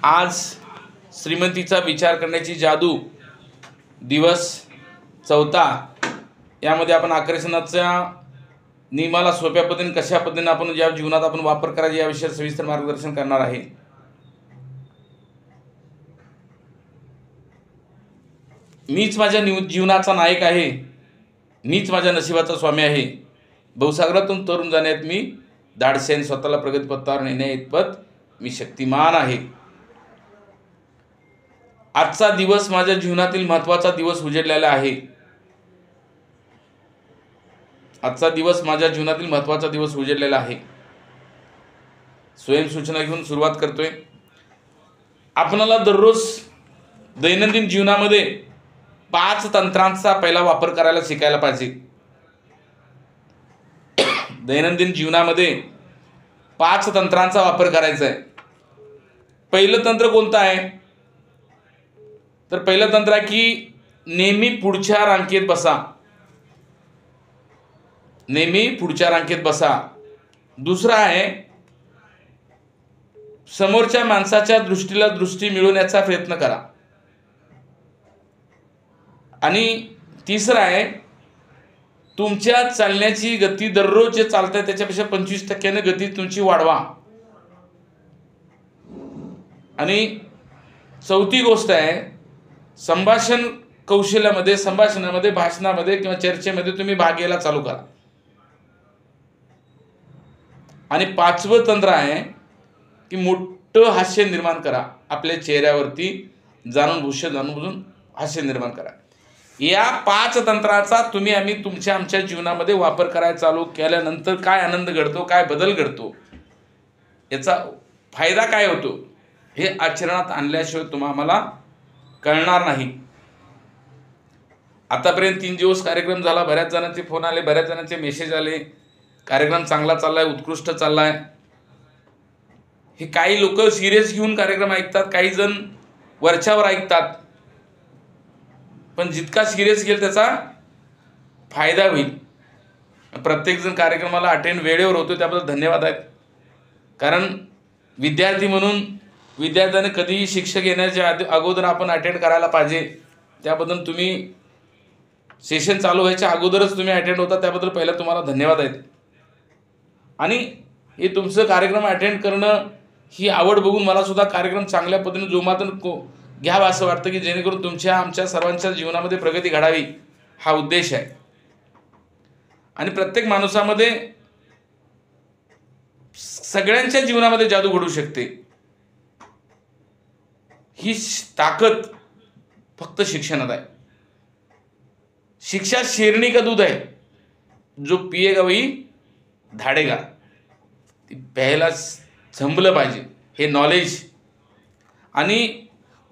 आज श्रीमंतीचा विचार करण्याची जादू दिवस 4था यामध्ये आपण आकर्षणाच्या नियमाला सोप्या पद्धतीने कशा पद्धतीने आपण या जीवनात आपण वापर करायचा या विषयावर सविस्तर मार्गदर्शन करणार आहे। मीच माझ्या जीवनाचा नायक आहे, मीच माझ्या नशिबाचा स्वामी आहे। भवसागरातून तरुण जाण्यात मी धाडसेन स्वतःला प्रगतीपथावर नेण्याइतपत मी शक्तिमान आहे। आजचा दिवस माझ्या जीवनातील महत्त्वाचा दिवस उजेडलेला आहे। आजचा दिवस माझ्या जीवनातील महत्त्वाचा दिवस उजेडलेला आहे। स्वयंसूचना घेऊन सुरुवात करतोय। आपल्याला दररोज दैनंदिन जीवनामध्ये 5 तंत्रांचा पहिला वापर करायला शिकायला पाहिजे। दैनंदिन जीवनामध्ये 5 तंत्रांचा वापर करायचा आहे। पहिलं तंत्र कोणतं आहे तर पहिलं तंत्र आहे की नेहमी पुढच्या रांगेत बसा, नेहमी पुढच्या रांगेत बसा। दुसरा आहे समोरच्या माणसाच्या दृष्टीला दृष्टी मिळवण्याचा प्रयत्न करा। आणि तिसरा आहे तुमच्या चालण्याची गती दररोज जे चालतंय त्याच्यापेक्षा 25% गती तुमची वाढवा। आणि चौथी गोष्ट आहे संभाषण कौशल्यामध्ये, संभाषणामध्ये, भाषणामध्ये किंवा चर्चेमध्ये तुम्ही भाग घ्यायला चालू करा। आणि 5वं तंत्र आहे की मोठं हास्य निर्माण करा, आपल्या चेहऱ्यावरती जाणून बुजून हास्य निर्माण करा। या 5 तंत्राचा तुम्ही आमच्या जीवनामध्ये वापर करायला चालू केल्यानंतर काय आनंद घडतो, काय बदल घडतो, याचा फायदा काय होतो हे आचरणात आणल्याशिवाय तुम्हाला कळणार नाही। आतापर्यंत 3 दिवस कार्यक्रम झाला, बऱ्याच जणांचे फोन आले, बऱ्याच जणांचे मेसेज आले, कार्यक्रम चांगला चाललाय, उत्कृष्ट चाललाय। हे काही लोक सिरियस घेऊन कार्यक्रम ऐकतात, काही जण वरच्यावर ऐकतात, पण जितका सिरियस घेईल त्याचा फायदा होईल। प्रत्येक जण कार्यक्रमाला अटेंड वेळेवर होतो त्याबद्दल धन्यवाद आहेत। कारण विद्यार्थी म्हणून विद्यार्थ्याने कधीही शिक्षक येण्याच्या अगोदर आपण अटेंड करायला पाहिजे, त्याबद्दल तुम्ही सेशन चालू व्हायच्या अगोदरच तुम्ही अटेंड होता, त्याबद्दल पहिला तुम्हाला धन्यवाद आहेत। आणि हे तुमचं कार्यक्रम अटेंड करणं ही आवड बघून मला सुद्धा कार्यक्रम चांगल्या पद्धतीने जोमातून घ्यावा असं वाटतं की जेणेकरून आमच्या सर्वांच्या जीवनामध्ये प्रगती घडावी हा उद्देश आहे। आणि प्रत्येक माणसामध्ये सगळ्यांच्या जीवनामध्ये जादू घडू शकते, ही ताकद फक्त शिक्षणात आहे। शिक्षा शेरनी का दूध है, जो पिएगा वही धाडेगा। ती प्यायला जमलं पाहिजे हे नॉलेज। आणि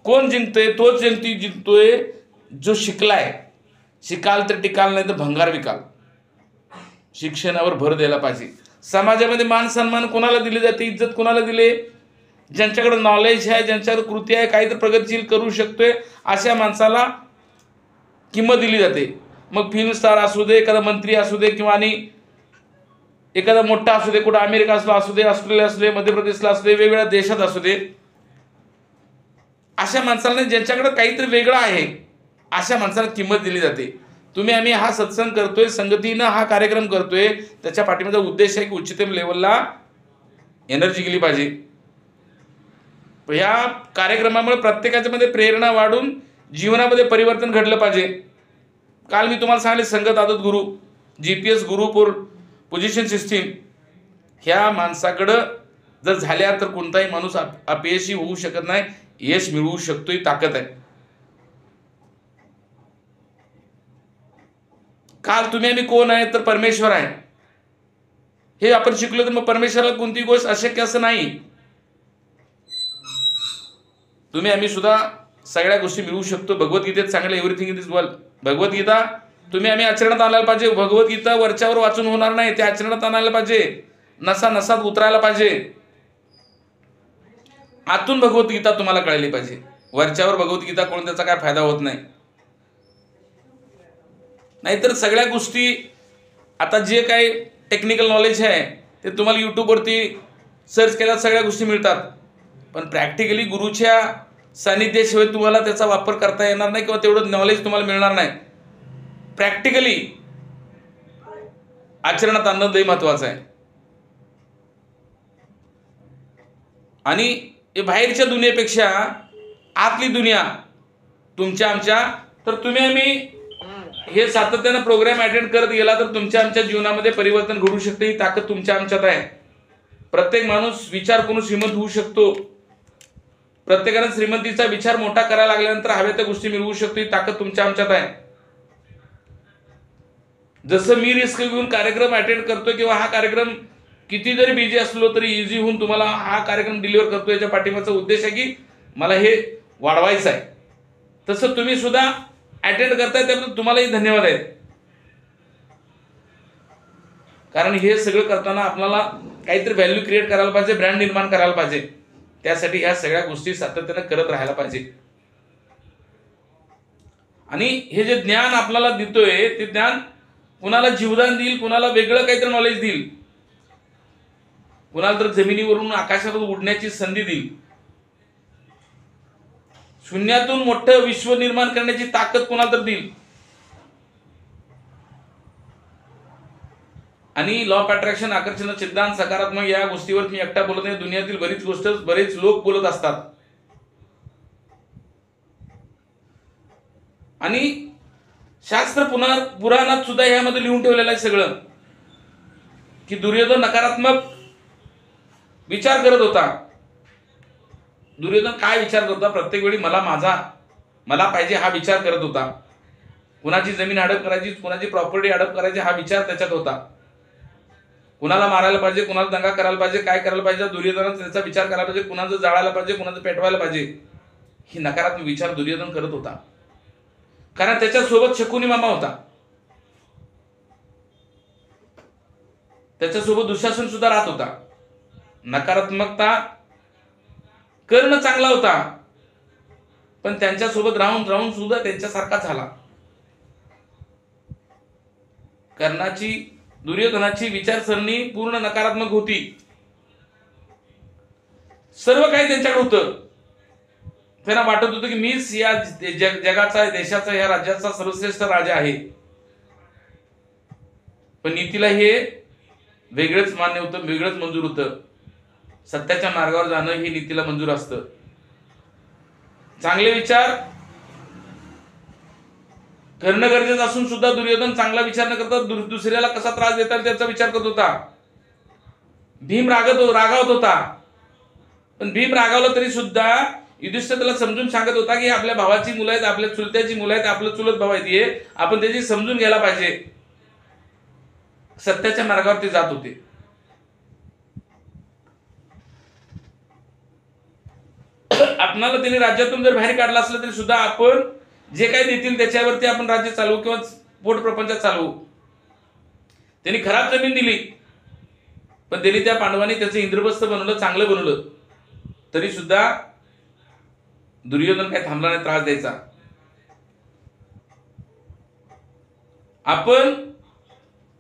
कोण जिंकतोय तोच जिंकतोय जो शिकलाय। शिकाल तर टिकाल, नाही तर भंगार विकाल। शिक्षणावर भर द्यायला पाहिजे। समाजामध्ये मान सन्मान कोणाला दिले जाते, इज्जत कोणाला दिले, ज्यांच्याकडे नॉलेज आहे, ज्यांच्याकडे कृती आहे, काहीतरी प्रगतीशील करू शकतोय अशा माणसाला किंमत दिली जाते। मग फिल्म स्टार असू दे, एखादा मंत्री असू दे किंवा आणि एखादा मोठा असू दे, कुठं अमेरिका असू दे, ऑस्ट्रेलिया असू दे, मध्य प्रदेशला असू दे, वेगवेगळ्या देशात असू दे, अशा माणसाला ज्यांच्याकडे काहीतरी वेगळं आहे अशा माणसाला किंमत दिली जाते। आम्ही हा सत्संग करतोय, संगतीनं हा कार्यक्रम करतोय, त्याच्या पाठीमागचा उद्देश आहे की उच्चतम लेवलला एनर्जी गेली पाहिजे। या कार्यक्रमामुळे प्रत्येकाच्या मध्ये प्रेरणा वाढून जीवनामध्ये परिवर्तन घडलं पाहिजे। काल मी तुम्हाला सांगितले संगत आदत गुरु, GPS गुरु पोझिशन सिस्टीम, ह्या माणसाकडं जर झाल्या तर कोणताही माणूस अपयशी होऊ शकत नाही, यश मिळवू शकतो, ही ताकद आहे। काल आम्ही कोण आहे तर परमेश्वर आहे हे आपण शिकलो, तर मग परमेश्वराला कोणती गोष्ट अशक्य असं नाही। आम्ही सुद्धा सगळ्या गोष्टी मिळवू शकतो। भगवद्गीतेत सांगितलं everything in this world, Bhagavad Gita आम्ही आचरणात आणायला पाहिजे। भगवद्गीता वरच्यावर वाचून होणार नाही, ते आचरणात आणायला पाहिजे, नसात उतरायला पाहिजे। आतून भगवद्गीता तुम्हाला कळली पाहिजे, वरच्यावर भगवद्गीता कळून त्याचा काय फायदा होत नाही। नाहीतर सगळ्या गोष्टी आता जे काही टेक्निकल नॉलेज आहे ते तुम्हाला यूट्यूबवरती सर्च केल्यावर सगळ्या गोष्टी मिळतात। पण प्रॅक्टिकली गुरुच्या सानिध्याशिवाय तुम्हाला त्याचा वापर करता येणार नाही किंवा तेवढं नॉलेज तुम्हाला मिळणार नाही. प्रॅक्टिकली आचरणात आणणं लई महत्वाचं आहे. आणि हे बाहेरच्या दुनियेपेक्षा आतली दुनिया तुमच्या आमच्या, तर तुम्ही आम्ही हे सातत्यानं प्रोग्राम अटेंड करत गेला तर तुमच्या आमच्या जीवनामध्ये परिवर्तन घडू शकते. ही ताकद तुमच्या आमच्यात आहे. प्रत्येक माणूस विचार करून श्रीमंत होऊ शकतो. प्रत्येकाने श्रीमंतीचा विचार मोठा करायला लागल्यानंतर हव्या त्या गोष्टी मिळवू शकतो. ही ताकद तुमच्या आमच्यात आहे. जसं मी रिस्क घेऊन कार्यक्रम अटेंड करतोय किंवा हा कार्यक्रम किती जरी बिझी असलो तरी इझी होऊन तुम्हाला हा कार्यक्रम डिलिव्हर करतो, याच्या पाठीमागचा उद्देश आहे की मला हे वाढवायचं आहे. तसं तुम्ही सुद्धा अटेंड करताय त्याबद्दल तुम्हालाही धन्यवाद आहेत. कारण हे सगळं करताना आपल्याला काहीतरी व्हॅल्यू क्रिएट करायला पाहिजे, ब्रँड निर्माण करायला पाहिजे. त्यासाठी ह्या सगळ्या गोष्टी सातत्यानं करत राहायला पाहिजे. आणि हे जे ज्ञान आपल्याला देतोय ते ज्ञान कुणाला जीवदान देईल, कुणाला वेगळं काहीतरी नॉलेज देईल, कुणाला तर जमिनीवरून आकाशात उडण्याची संधी देईल, शून्यातून मोठं विश्व निर्माण करण्याची ताकद कुणाला तर देईल. आणि लॉ ऑफ अट्रॅक्शन, आकर्षण सिद्धांत, सकारात्मक या गोष्टीवर मी एकटा बोलत नाही. दुनियातील बरेच लोक बोलत असतात. आणि शास्त्र पुराणात सुद्धा यामध्ये लिहून ठेवलेलं आहे सगळं, की दुर्योधन नकारात्मक विचार करत होता. दुर्योधन काय विचार करत होता? प्रत्येक वेळी मला पाहिजे हा विचार करत होता. कुणाची जमीन हडप करायची, कुणाची प्रॉपर्टी हडप करायची हा विचार त्याच्यात होता. कुणाला मारायला पाहिजे, कुणाला दंगा करायला पाहिजे, काय करायला पाहिजे, दुर्योधनाचा त्याचा विचार करायला पाहिजे, कुणाचं जाळायला पाहिजे, कुणाचं पेटवायला पाहिजे, ही नकारात्मक विचार दुर्योधन करत होता. कारण त्याच्यासोबत शकुनी मामा होता, त्याच्यासोबत दुःशासन सुद्धा राहत होता. नकारात्मकता कर्ण चांगला होता, पण त्यांच्यासोबत राहून सुद्धा त्यांच्यासारखा झाला. दुर्योधनाची विचारसरणी पूर्ण नकारात्मक होती. सर्व काही त्यांच्याकडे होतं. त्यांना वाटत होतं की मीच या जगाचा, देशाचा, या राज्याचा सर्वश्रेष्ठ राजा आहे. पण नीतीला हे वेगळंच मान्य होतं, वेगळंच मंजूर होतं. सत्याच्या मार्गावर जाणं हे नीतीला मंजूर असतं. चांगले विचार करणं गरजेचं असून सुद्धा दुर्योधन चांगला विचार न करता दुसऱ्याला कसा त्रास देता येईल त्याचा विचार करत होता. भीम रागावत होता, पण भीम रागावला तरी सुद्धा युधिष्ठिर त्याला समजून सांगत होता की आपल्या भावाची मुलं आहेत, आपल्या चुलत्याची मुलं आहेत, आपलं चुलत भाव आहेत, हे आपण त्याची समजून घ्यायला पाहिजे. सत्याच्या मार्गावर ते जात होते. आपणाला त्यांनी राज्यातून जर बाहेर काढलं असलं तरी सुद्धा आपण जे काही देतील त्याच्यावरती आपण राज्य चालवू किंवा पोट प्रपंच चालवू. त्यांनी खराब जमीन दिली, पण त्यांनी त्या पांडवांनी त्याचं इंद्रप्रस्थ बनवलं, चांगलं बनवलं, तरी सुद्धा दुर्योधन काही थांबला नाही त्रास द्यायचा. आपण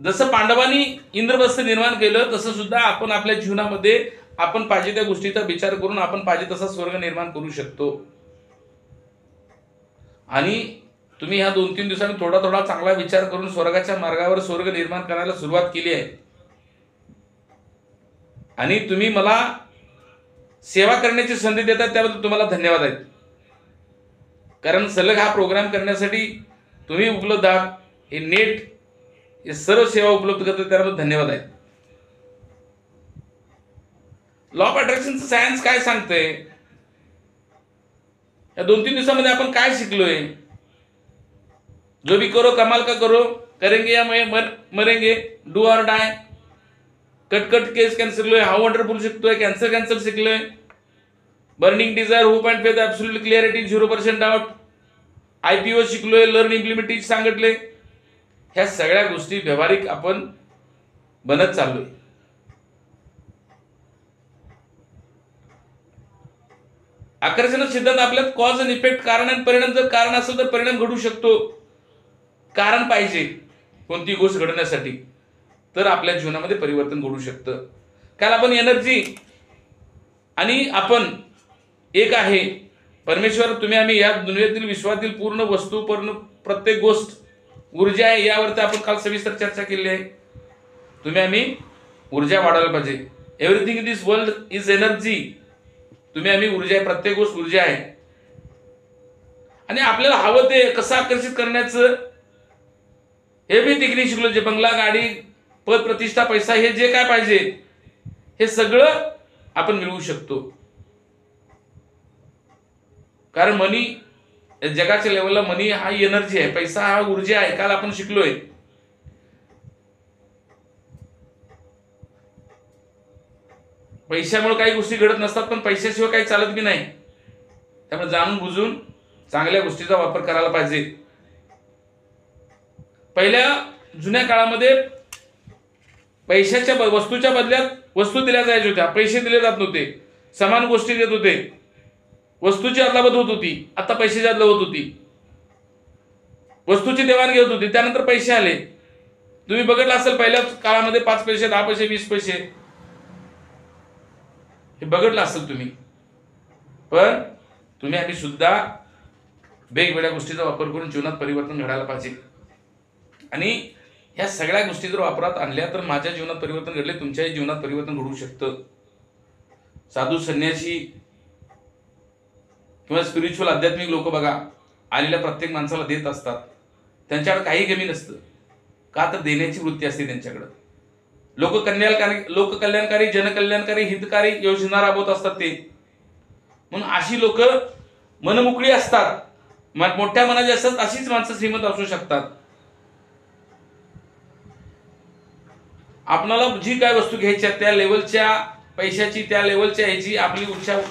जसं पांडवांनी इंद्रप्रस्थ निर्माण केलं तसं सुद्धा आपण आपल्या जीवनामध्ये आपण पाहिजे त्या गोष्टीचा विचार करून आपण पाहिजे तसा स्वर्ग निर्माण करू शकतो. आणि तुम्ही ह्या 2-3 दिवसांनी थोडा चांगला विचार करून स्वर्गाच्या मार्गावर स्वर्ग निर्माण करायला सुरुवात केली आहे. आणि तुम्ही मला सेवा करण्याची संधी देतात त्याबद्दल तुम्हाला धन्यवाद आहेत. कारण सलग हा प्रोग्राम करण्यासाठी तुम्ही उपलब्ध आहात. हे नेट हे सर्व सेवा उपलब्ध करतात त्याबद्दल धन्यवाद आहेत. लॉ ऑफ अट्रॅक्शनचं सायन्स काय सांगतंय? या 2-3 दिवसामध्ये आपण काय शिकलोय? जो भी करो कमाल का करो, करेंगे या मरेंगे, do or die, cut case cancer शिकलोय, हाऊ वंडरफुल शिकतोय, कॅन्सर शिकलोय, burning desire, hope and faith, absolute clarity, 0% doubt, IPO शिकलोय, लर्न इम्प्लिमेंटेशन सांगितले. ह्या सगळ्या गोष्टी व्यावहारिक आपण बनत चाललोय. आकर्षण सिद्धांत आपल्यात कॉज अँड इफेक्ट, कारण आणि परिणाम, जर कारण असेल तर परिणाम घडू शकतो. कारण पाहिजे कोणती गोष्ट घडण्यासाठी, तर आपल्या जीवनामध्ये परिवर्तन घडू शकतं. काल आपण एनर्जी आणि आपण एक आहे परमेश्वर, तुम्ही आम्ही या दुनियेतील विश्वातील पूर्ण वस्तू, पूर्ण प्रत्येक गोष्ट ऊर्जा आहे, यावरती आपण काल सविस्तर चर्चा केली आहे. तुम्ही आम्ही ऊर्जा वाढवायला पाहिजे. Everything in this world is energy. तुम्ही आम्ही ऊर्जा आहे, प्रत्येक गोष्ट ऊर्जा आहे. आणि आपल्याला हवं ते कसं आकर्षित करण्याचं हे बी तिकडे शिकलो. जे बंगला, गाडी, पद, प्रतिष्ठा, पैसा, हे जे काय पाहिजे हे सगळं आपण मिळवू शकतो. कारण मनी, जगाच्या लेवलला मनी हा एनर्जी आहे, पैसा हा ऊर्जा आहे. काल आपण शिकलोय. पैशामुळे काही गोष्टी घडत नसतात, पण पैशाशिवाय काही चालत बी नाही. त्यामुळे जाणून बुजून चांगल्या गोष्टीचा वापर करायला पाहिजे. पहिल्या जुन्या काळामध्ये पैशाच्या वस्तूच्या बदल्यात वस्तू दिल्या जायच्या होत्या, पैसे दिले जात नव्हते. समान गोष्टी देत होते, वस्तूची अदलाबदल होत होती. आता पैशाची अदलाबदल होत होती, वस्तूची देवाणघेवाण होती, त्यानंतर पैसे आले. तुम्ही बघितलं असेल पहिल्या काळामध्ये 5 पैसे, 10 पैसे, 20 पैसे हे बघितलं असेल तुम्ही. पण तुम्ही आम्ही सुद्धा वेगवेगळ्या गोष्टीचा वापर करून जीवनात परिवर्तन घडायला पाहिजे. आणि ह्या सगळ्या गोष्टी जर वापरात आणल्या तर माझ्या जीवनात परिवर्तन घडले, तुमच्याही जीवनात परिवर्तन घडू शकतं. साधू, संन्यासी किंवा स्पिरिच्युअल आध्यात्मिक लोक बघा, आलेल्या प्रत्येक माणसाला देत असतात. त्यांच्याकडे काही कमी नसतं. का तर देण्याची वृत्ती असते त्यांच्याकडं. लोककल्याणकारी, जनकल्याणकारी, हितकारी योजना राबवत असतात ते. म्हणून अशी लोक मनमोकळी असतात, मोठ्या मनाची असतात. अशीच माणसं श्रीमंत असू शकतात. आपल्याला जी काय वस्तू घ्यायच्या त्या लेवलच्या पैशाची, त्या लेवलच्या ह्याची आपली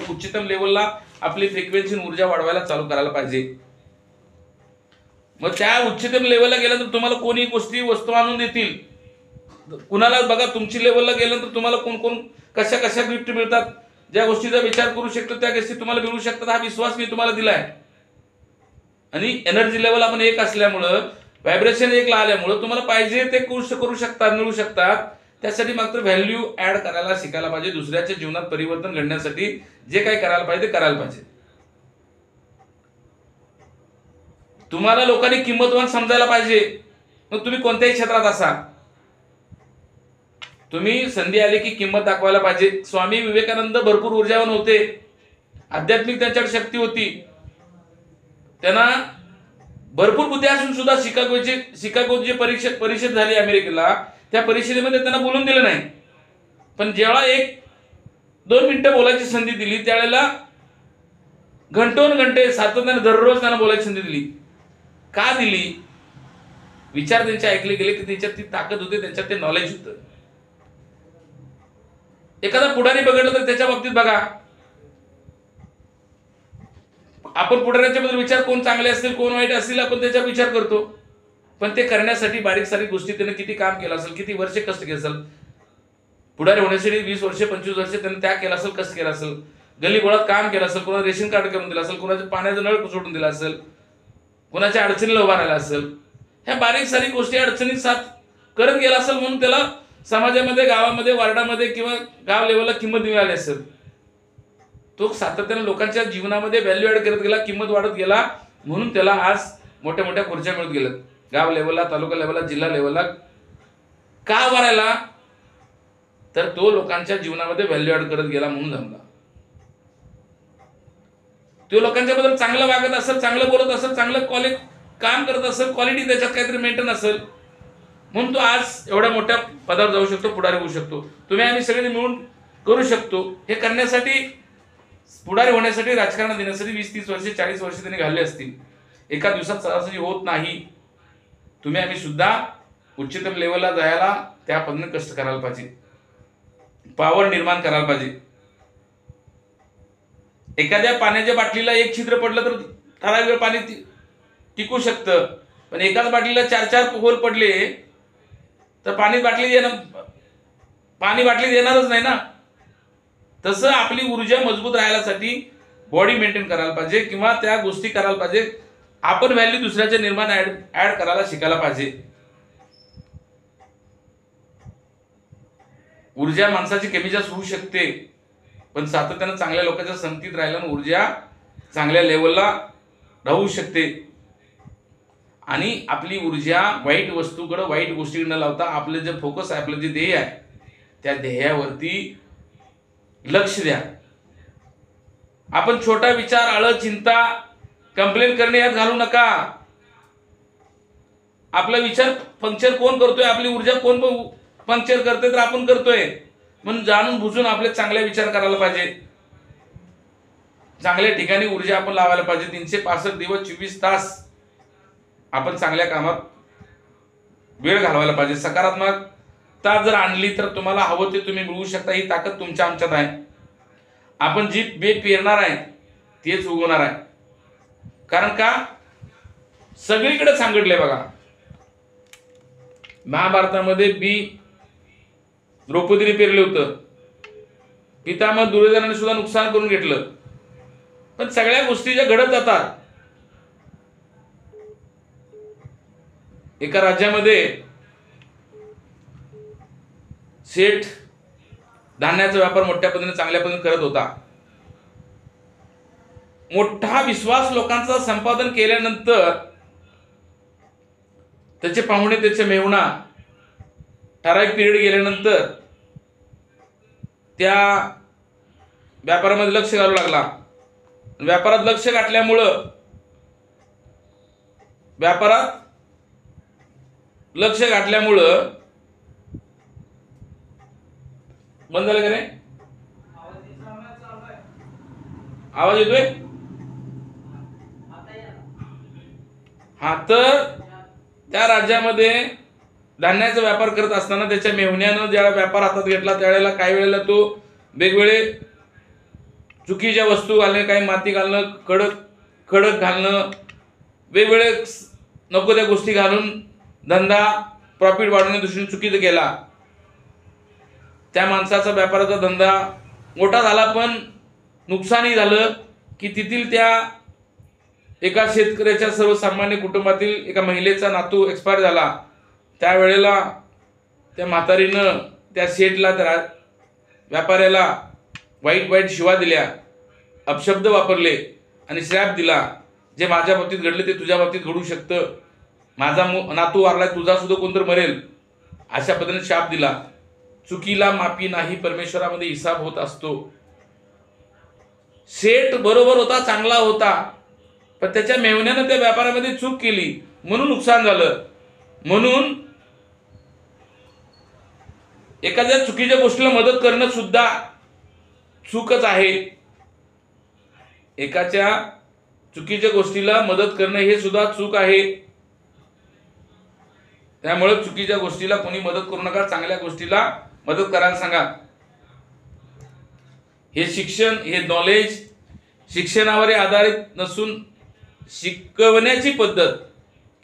उच्चतम लेवलला आपली फ्रिक्वेन्सी ऊर्जा वाढवायला चालू करायला पाहिजे. मग त्या उच्चतम लेवलला गेल्यानंतर तुम्हाला कोणी गोष्टी वस्तू आणून देतील. कुणाला बघा, तुमची लेवलला गेल्यानंतर तुम्हाला कोण कोण कशा कशा गिफ्ट मिळतात, ज्या गोष्टीचा विचार करू शकतो त्या गोष्टी तुम्हाला मिळू शकतात. हा विश्वास मी तुम्हाला दिलाय. आणि एनर्जी लेवल आपण एक असल्यामुळं, व्हायब्रेशन एक आल्यामुळं तुम्हाला पाहिजे ते करू शकतात, मिळू शकतात. त्यासाठी मात्र व्हॅल्यू ऍड करायला शिकायला पाहिजे. दुसऱ्याच्या जीवनात परिवर्तन घडण्यासाठी जे काही करायला पाहिजे ते करायला पाहिजे. तुम्हाला लोकांनी किंमतवान समजायला पाहिजे. मग तुम्ही कोणत्याही क्षेत्रात असा, तुम्ही संधी आली की किंमत दाखवायला पाहिजे. स्वामी विवेकानंद भरपूर ऊर्जावान होते, आध्यात्मिक त्यांच्याकडे शक्ती होती. त्यांना भरपूर बुद्धी असून सुद्धा शिकागोची परिषद झाली अमेरिकेला, त्या परिषदेमध्ये त्यांना बोलून दिलं नाही. पण जेव्हा 1-2 मिनिटं बोलायची संधी दिली, त्यावेळेला घंटे सातत्याने दररोज त्यांना बोलायची संधी दिली. का दिली? विचार त्यांचे ऐकले गेले की त्यांच्यात ती ताकद होते, त्यांच्यात ते नॉलेज होतं. एखादा पुढारी बघितलं तर त्याच्या बाबतीत बघा, आपण पुढाऱ्याच्या बद्दल विचार, कोण चांगले असतील कोण वाईट असतील, आपण त्याचा विचार करतो. पण ते करण्यासाठी बारीक सारीक गोष्टी त्याने किती काम केलं असेल, किती वर्ष कष्ट केलं असेल. पुढारी होण्यासाठी 20 वर्ष 25 वर्ष त्याने त्याग केला असेल, कष्ट केला असेल, गल्ली बोळात काम केलं असेल, कोणाचं रेशन कार्ड करून दिलं असेल, कोणाचं पाण्याचं नळ सोडून दिला असेल, कोणाच्या अडचणीला उभा राहिला असेल. ह्या बारीक सारीक गोष्टी अडचणीत साथ करत गेला असेल, म्हणून त्याला समाजामध्ये, गावामध्ये, वार्डामध्ये किंवा गाव लेवलला किंमत मिळाली असेल. तो सातत्याने लोकांच्या जीवनामध्ये व्हॅल्यू ऍड करत गेला, किंमत वाढत गेला, म्हणून त्याला आज मोठ्या मोठ्या खुर्च्या मिळत गेल्या. गाव लेवलला, तालुका लेवलला, जिल्हा लेवलला. का वाढायला? तर तो लोकांच्या जीवनामध्ये व्हॅल्यू ऍड करत गेला म्हणून जमला. तो लोकांच्या बद्दल चांगलं वागत असेल, चांगलं बोलत असेल, चांगलं काम करत असेल, क्वालिटी त्याच्यात काहीतरी मेंटेन असेल, म्हणून तो आज एवढ्या मोठ्या पदावर जाऊ शकतो, पुढारी होऊ शकतो. तुम्ही आम्ही सगळे मिळून करू शकतो. हे करण्यासाठी, पुढारी होण्यासाठी, राजकारणात देण्यासाठी 20-30 वर्ष 40 वर्ष त्यांनी घालले असतील. एका दिवसात सरासरी होत नाही. तुम्ही आम्ही सुद्धा उच्चतम लेवलला जायला त्या पद्धतीने कष्ट करायला पाहिजे, पॉवर निर्माण करायला पाहिजे. एखाद्या पाण्याच्या बाटलीला एक छिद्र पडलं तर ठराविक वेळ पाणी टिकू शकतं, पण एकाच बाटलीला 4-4 होल पडले तर पाणी बाटली देणारच नाही ना. तसं आपली ऊर्जा मजबूत राहण्यासाठी बॉडी मेंटेन करायला पाहिजे किंवा त्या गोष्टी करायला पाहिजे. आपण व्हॅल्यू दुसऱ्याच्या निर्माण ऍड करायला शिकायला पाहिजे. ऊर्जा माणसाची कमी जास्त होऊ शकते, पण सातत्यानं चांगल्या लोकांच्या संगतीत राहिल्यानं ऊर्जा चांगल्या लेवलला राहू शकते आणि आपली ऊर्जा वाईट वस्तूकडे, वाईट गोष्टीकडे न लावता आपलं जे फोकस आहे, आपलं जे ध्येय आहे, त्या ध्येयावरती लक्ष द्या. आपण छोटा विचार, आळ, चिंता, कंप्लेंट करणे यात घालू नका. आपला विचार पंक्चर कोण करतोय, आपली ऊर्जा कोण पंक्चर करतोय, तर आपण करतोय. म्हणून जाणून बुजून आपले चांगले विचार करायला पाहिजे, चांगल्या ठिकाणी ऊर्जा आपण लावायला पाहिजे. 365 दिवस 24 तास आपण चांगल्या कामात वेळ घालवायला पाहिजे. सकारात्मकता जर आणली तर तुम्हाला हवं ते तुम्ही मिळवू शकता. ही ताकद तुमच्या आमच्यात आहे. आपण जी बे पेरणार आहे तेच उगवणार आहे. कारण का सगळीकडे सांगितलंय बघा, महाभारतामध्ये बी द्रौपदीने पेरलं होतं, पितामह दुर्योधनाने सुद्धा नुकसान करून घेतलं. पण सगळ्या गोष्टी ज्या घडत जातात, एका राज्यामध्ये सेठ धान्याचा व्यापार मोठ्या पद्धतीने, चांगल्या पद्धतीने करत होता. मोठा विश्वास लोकांचा संपादन केल्यानंतर त्याचे पाहुणे, त्याचे मेहुणा ठराविक पिरियड गेल्यानंतर त्या व्यापारामध्ये लक्ष घालू लागला. व्यापारात लक्ष घातल्यामुळं बंद झालं का रे? आवाज येतोय? हा, तर त्या राज्यामध्ये धान्याचा व्यापार करत असताना त्याच्या मेहुण्यानं ज्यावेळेला व्यापार हातात घेतला, त्यावेळेला काही वेळेला तो वेगवेगळे चुकीच्या वस्तू घालणे, काही माती घालणं, खडक घालणं, वेगवेगळे नको त्या गोष्टी घालून धंदा प्रॉफिट वाढवण्याच्या दृष्टीने चुकीचं केला. त्या माणसाचा व्यापाराचा धंदा मोठा झाला, पण नुकसानही झालं की तेथील त्या एका शेतकऱ्याच्या सर्वसामान्य कुटुंबातील एका महिलेचा नातू एक्सपायर झाला. त्यावेळेला त्या म्हातारीनं त्या शेठला, त्या व्यापाऱ्याला वाईट शिवा दिल्या, अपशब्द वापरले आणि श्राप दिला. जे माझ्या बाबतीत घडले ते तुझ्या बाबतीत घडू शकतं. माझा नातू वारलाय, तुझा सुद्धा कोणतरी मरेल, अशा पद्धतीने शाप दिला. चुकीला माफी नाही, परमेश्वरामध्ये हिसाब होत असतो. शेठ बरोबर होता, चांगला होता, पण त्याच्या मेहुण्यानं त्या व्यापारामध्ये चूक केली म्हणून नुकसान झालं. म्हणून एखाद्या चुकीच्या गोष्टीला मदत करणं सुद्धा चूकच आहे. एकाच्या चुकीच्या गोष्टीला मदत करणं हे सुद्धा चूक आहे. त्यामुळे चुकीच्या गोष्टीला कोणी मदत करू नका, चांगल्या गोष्टीला मदत करायला सांगा. हे शिक्षण, हे नॉलेज शिक्षणावर आधारित नसून शिकवण्याची पद्धत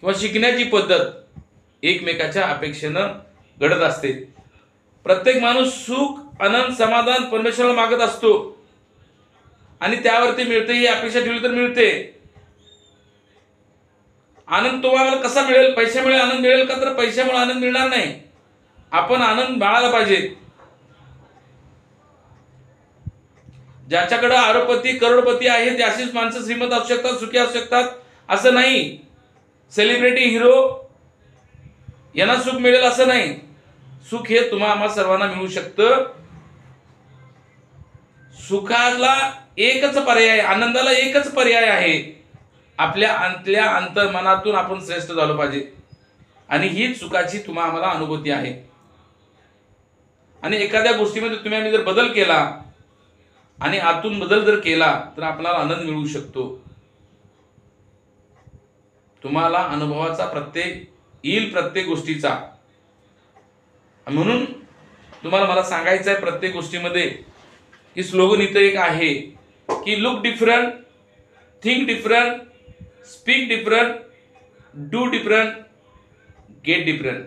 किंवा शिकण्याची पद्धत एकमेकाच्या अपेक्षेनं घडत असते. प्रत्येक माणूस सुख, आनंद, समाधान परमेश्वराला मागत असतो आणि त्यावरती मिळते ही अपेक्षा ठेवली तर मिळते. आनंद तुम्हाला कसा मिळेल? पैशामुळे आनंद मिळेल का? तर पैशामुळे आनंद मिळणार नाही. आपण आनंद बाळायला पाहिजे. ज्याच्याकडे अरबपती, करोडपती आहे ते अशीच माणसं श्रीमंत असू शकतात, सुखी असू शकतात असं नाही. सेलिब्रिटी, हिरो यांना सुख मिळेल असं नाही. सुख हे तुम्हा आम्हा सर्वांना मिळू शकतं. सुखाला एकच पर्याय आहे, आनंदाला एकच पर्याय आहे. आपल्या अंतर्मनातून आपण श्रेष्ठ झालो पाहिजे आणि हीच सुखाची तुम्हा आम्हाला अनुभूती आहे. आणि एखाद्या गोष्टीमध्ये तुम्ही आम्ही जर बदल केला आणि आतून बदल जर केला तर आपल्याला आनंद मिळू शकतो. तुम्हाला अनुभवाचा येईल प्रत्येक गोष्टीचा. म्हणून तुम्हाला मला सांगायचं आहे प्रत्येक गोष्टीमध्ये की स्लोगन इथं एक आहे की look different, think different, speak different, do different, get different.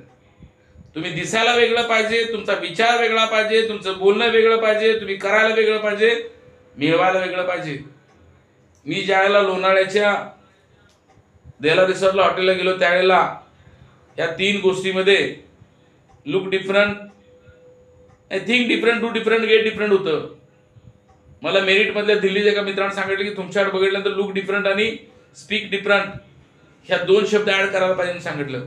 तुम्ही दिसायला वेगळं पाहिजे, तुमचा विचार वेगळा पाहिजे, तुमचं बोलणं वेगळं पाहिजे, तुम्ही करायला वेगळं पाहिजे, मिळवायला वेगळं पाहिजे. मी ज्यावेळेला लोणावळ्याच्या देला रिसॉर्टला हॉटेलला गेलो त्यावेळेला या 3 गोष्टीमध्ये look different, think different, do different, get different होतं. मला मेरिटमधल्या दिल्लीच्या एका मित्रांनी सांगितलं की तुमच्याकडे बघितल्यानंतर लुक डिफरंट आणि स्पीक डिफरंट ह्या 2 शब्द ऍड करायला पाहिजे सांगितलं.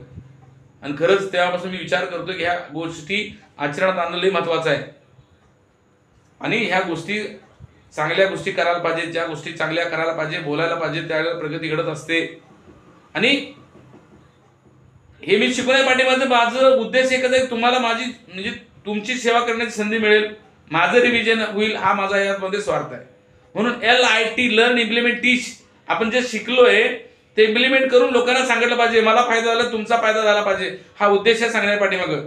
आणि खरंच तेव्हापासून मी विचार करतो की ह्या गोष्टी आचरणात आणणं लई महत्वाचं आहे. आणि ह्या गोष्टी चांगल्या गोष्टी करायला पाहिजे, ज्या गोष्टी चांगल्या करायला पाहिजे, बोलायला पाहिजे, त्यावेळेला प्रगती घडत असते. आणि हे मी शिकवण्या पाठीमागे माझं उद्देश एकच आहे, तुम्हाला माझी म्हणजे तुमची सेवा करण्याची संधी मिळेल, माझं रिव्हिजन होईल, हा माझा यामध्ये स्वार्थ आहे. म्हणून LIT लर्न इम्प्लिमेंट टीच आपण जे शिकलोय ते इम्प्लिमेंट करून लोकांना सांगितलं पाहिजे, मला फायदा झाला, तुमचा फायदा झाला पाहिजे, हा उद्देश आहे सांगण्या पाठीमागं.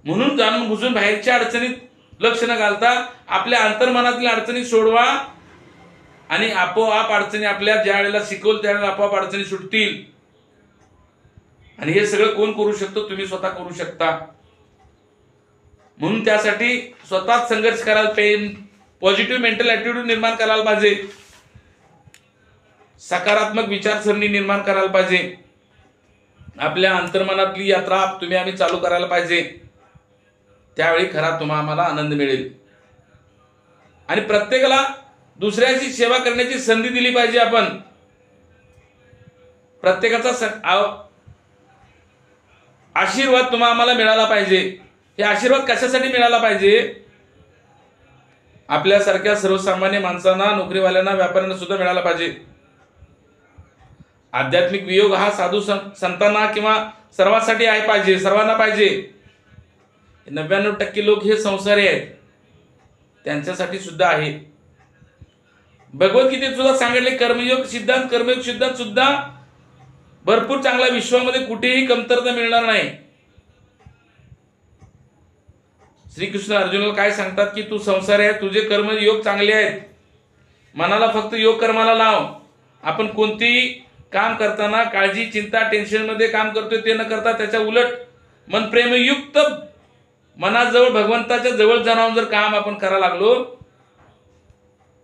म्हणून जाणून बुजून बाहेरच्या अडचणीत लक्ष न घालता आपल्या अंतर्मनातील अडचणी सोडवा आणि आपोआप अडचणी आपल्या ज्या वेळेला शिकवल त्यावेळेला आपोआप अडचणी सुटतील. आणि हे सगळं कोण करू शकतो? तुम्ही स्वतः करू शकता. म्हणून त्यासाठी स्वतःच संघर्ष करायला पाहिजे, पॉझिटिव्ह मेंटल ऍटिट्यूड निर्माण करायला पाहिजे, सकारात्मक विचारसरणी निर्माण करायला पाहिजे, आपल्या अंतर्मनातली यात्रा आम्ही चालू करायला पाहिजे. त्यावेळी खरा तुम्हाला आनंद मिळेल. आणि प्रत्येकाला दुसऱ्याची सेवा करण्याची संधी दिली पाहिजे. आपण प्रत्येकाचा आशीर्वाद आम्हाला मिळाला पाहिजे. हे आशीर्वाद कशासाठी मिळाला पाहिजे? आपल्यासारख्या सर्वसामान्य माणसांना, नोकरीवाल्यांना, व्यापाऱ्यांना सुद्धा मिळाला पाहिजे. आध्यात्मिक वियोग हा साधू संतांना किंवा सर्वांसाठी आहे पाहिजे, सर्वांना पाहिजे. 99% लोक हे संसारी आहेत, त्यांच्यासाठी सुद्धा आहे. भगवद्गीतेत सुद्धा सांगितले कर्मयोग सिद्धांत सुद्धा भरपूर चांगला, विश्वामध्ये कुठेही कमतरता मिळणार नाही. श्रीकृष्ण अर्जुनाला काय सांगतात की तू संसारी आहे, तुझे कर्मयोग चांगले आहेत, मनाला फक्त योग कर्माला लाव. आपण कोणतेही काम करताना काळजी, चिंता, टेन्शन मध्ये काम करतोय ते न करता त्याच्या उलट मन प्रेमयुक्त मनाजवळ भगवंताच्या जवळ जाऊन जर काम आपण करायला लागलो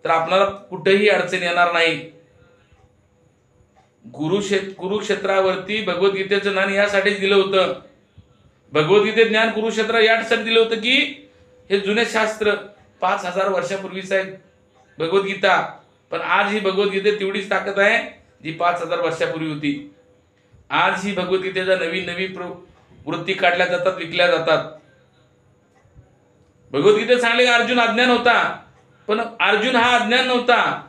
तर आपल्याला कुठेही अडचण येणार नाही. कुरुक्षेत्रावरती भगवद्गीतेचं ज्ञान यासाठीच दिलं होतं. भगवद्गीतेचं ज्ञान कुरुक्षेत्र यासाठी दिलं होतं की हे जुने शास्त्र 5000 वर्षापूर्वीच आहे भगवद्गीता, पण आज ही भगवद्गीतेत तेवढीच ताकद आहे जी 5000 वर्षापूर्वी होती. आज ही भगवद्गीतेच्या नवीन वृत्ती काढल्या जातात, विकल्या जातात. भगवद्गीतेत सांगले की अर्जुन अज्ञान होता, पण अर्जुन हा अज्ञान नव्हता.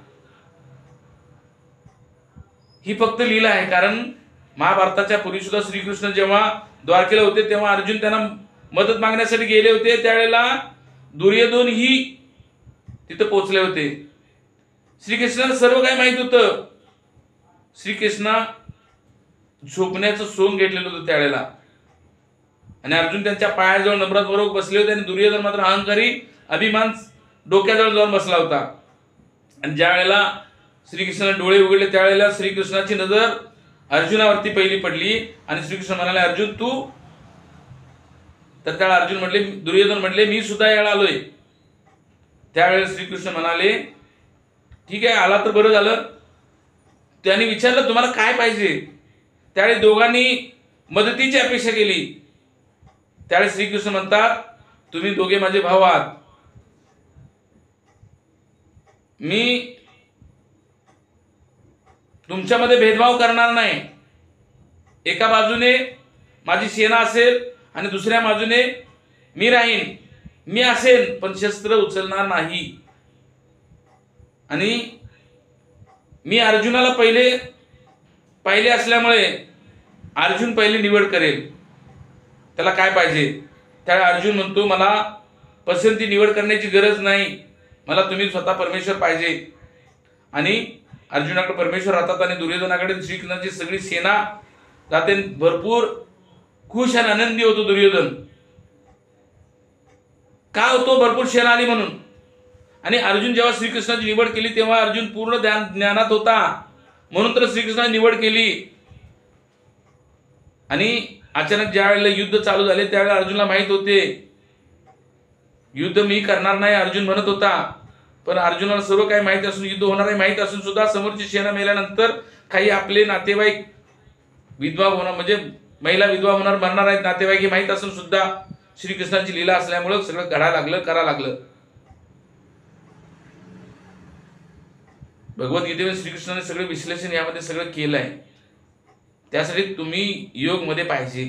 ही फक्त लीला आहे. कारण महाभारताच्या पूर्वी सुद्धा श्रीकृष्ण जेव्हा द्वारकेला होते तेव्हा अर्जुन त्यांना मदत मागण्यासाठी गेले होते. त्यावेळेला दुर्योधन ही तिथे पोहोचले होते. श्रीकृष्णाला सर्व काही माहित होतं. श्रीकृष्णा झोपण्याचं सोंग घेतलेलं होतं त्यावेळेला आणि अर्जुन त्यांच्या पायाजवळ नम्रतापूर्वक बसले होते आणि दुर्योधन मात्र अहंकारी अभिमान डोक्याजवळ जाऊन बसला होता. आणि ज्या वेळेला श्रीकृष्णाने डोळे उघडले त्यावेळेला श्रीकृष्णाची नजर अर्जुनावरती पहिली पडली आणि श्रीकृष्ण म्हणाले अर्जुन तू, तर त्यावेळेला अर्जुन म्हटले, दुर्योधन म्हटले मी सुद्धा याला आलोय. त्यावेळेला श्रीकृष्ण म्हणाले ठीक आहे, आला तर बरं झालं. त्याने विचारलं तुम्हाला काय पाहिजे? त्यावेळी दोघांनी मदतीची अपेक्षा केली. त्यावेळी श्रीकृष्ण म्हणतात तुम्ही दोघे माझे भाऊ आहात, मी तुमच्यामध्ये भेदभाव करणार नाही. एका बाजूने माझी सेना असेल आणि दुसऱ्या बाजूने मी राहीन, मी असेन पण शस्त्र उचलणार नाही. आणि मी अर्जुनाला पहिले असल्यामुळे अर्जुन पहिली निवड करेल. त्याला काय पाहिजे? त्यावेळी अर्जुन म्हणतो मला पसंती निवड करण्याची गरज नाही, मला तुम्ही स्वतः परमेश्वर पाहिजे. आणि अर्जुनाकडे परमेश्वर राहतात आणि दुर्योधनाकडे श्रीकृष्णाची सगळी सेना जाते. भरपूर खुश आणि आनंदी होतो दुर्योधन. का होतो? भरपूर सेना आली म्हणून. आणि अर्जुन जेव्हा श्रीकृष्णाची निवड केली तेव्हा अर्जुन पूर्ण ज्ञानात होता, म्हणून तर श्रीकृष्णाची निवड केली. आणि अचानक ज्या वेळेला युद्ध चालू झाले त्यावेळेला अर्जुनला माहित होते युद्ध मी करणार नाही, अर्जुन म्हणत होता. पण अर्जुनाला सर्व काही माहिती असून, युद्ध होणार आहे माहिती असून सुद्धा, समोरची सेना मेल्यानंतर काही आपले नातेवाईक विधवा होणार, म्हणजे महिला विधवा होणार, मरणार आहेत नातेवाईक हे माहित असून सुद्धा श्रीकृष्णाची लीला असल्यामुळे सगळं घडायला लागलं, करा लागलं. भगवद्गीतेमध्ये श्रीकृष्णाने सगळे विश्लेषण यामध्ये सगळं केलं आहे. त्यासाठी तुम्ही योगमध्ये पाहिजे.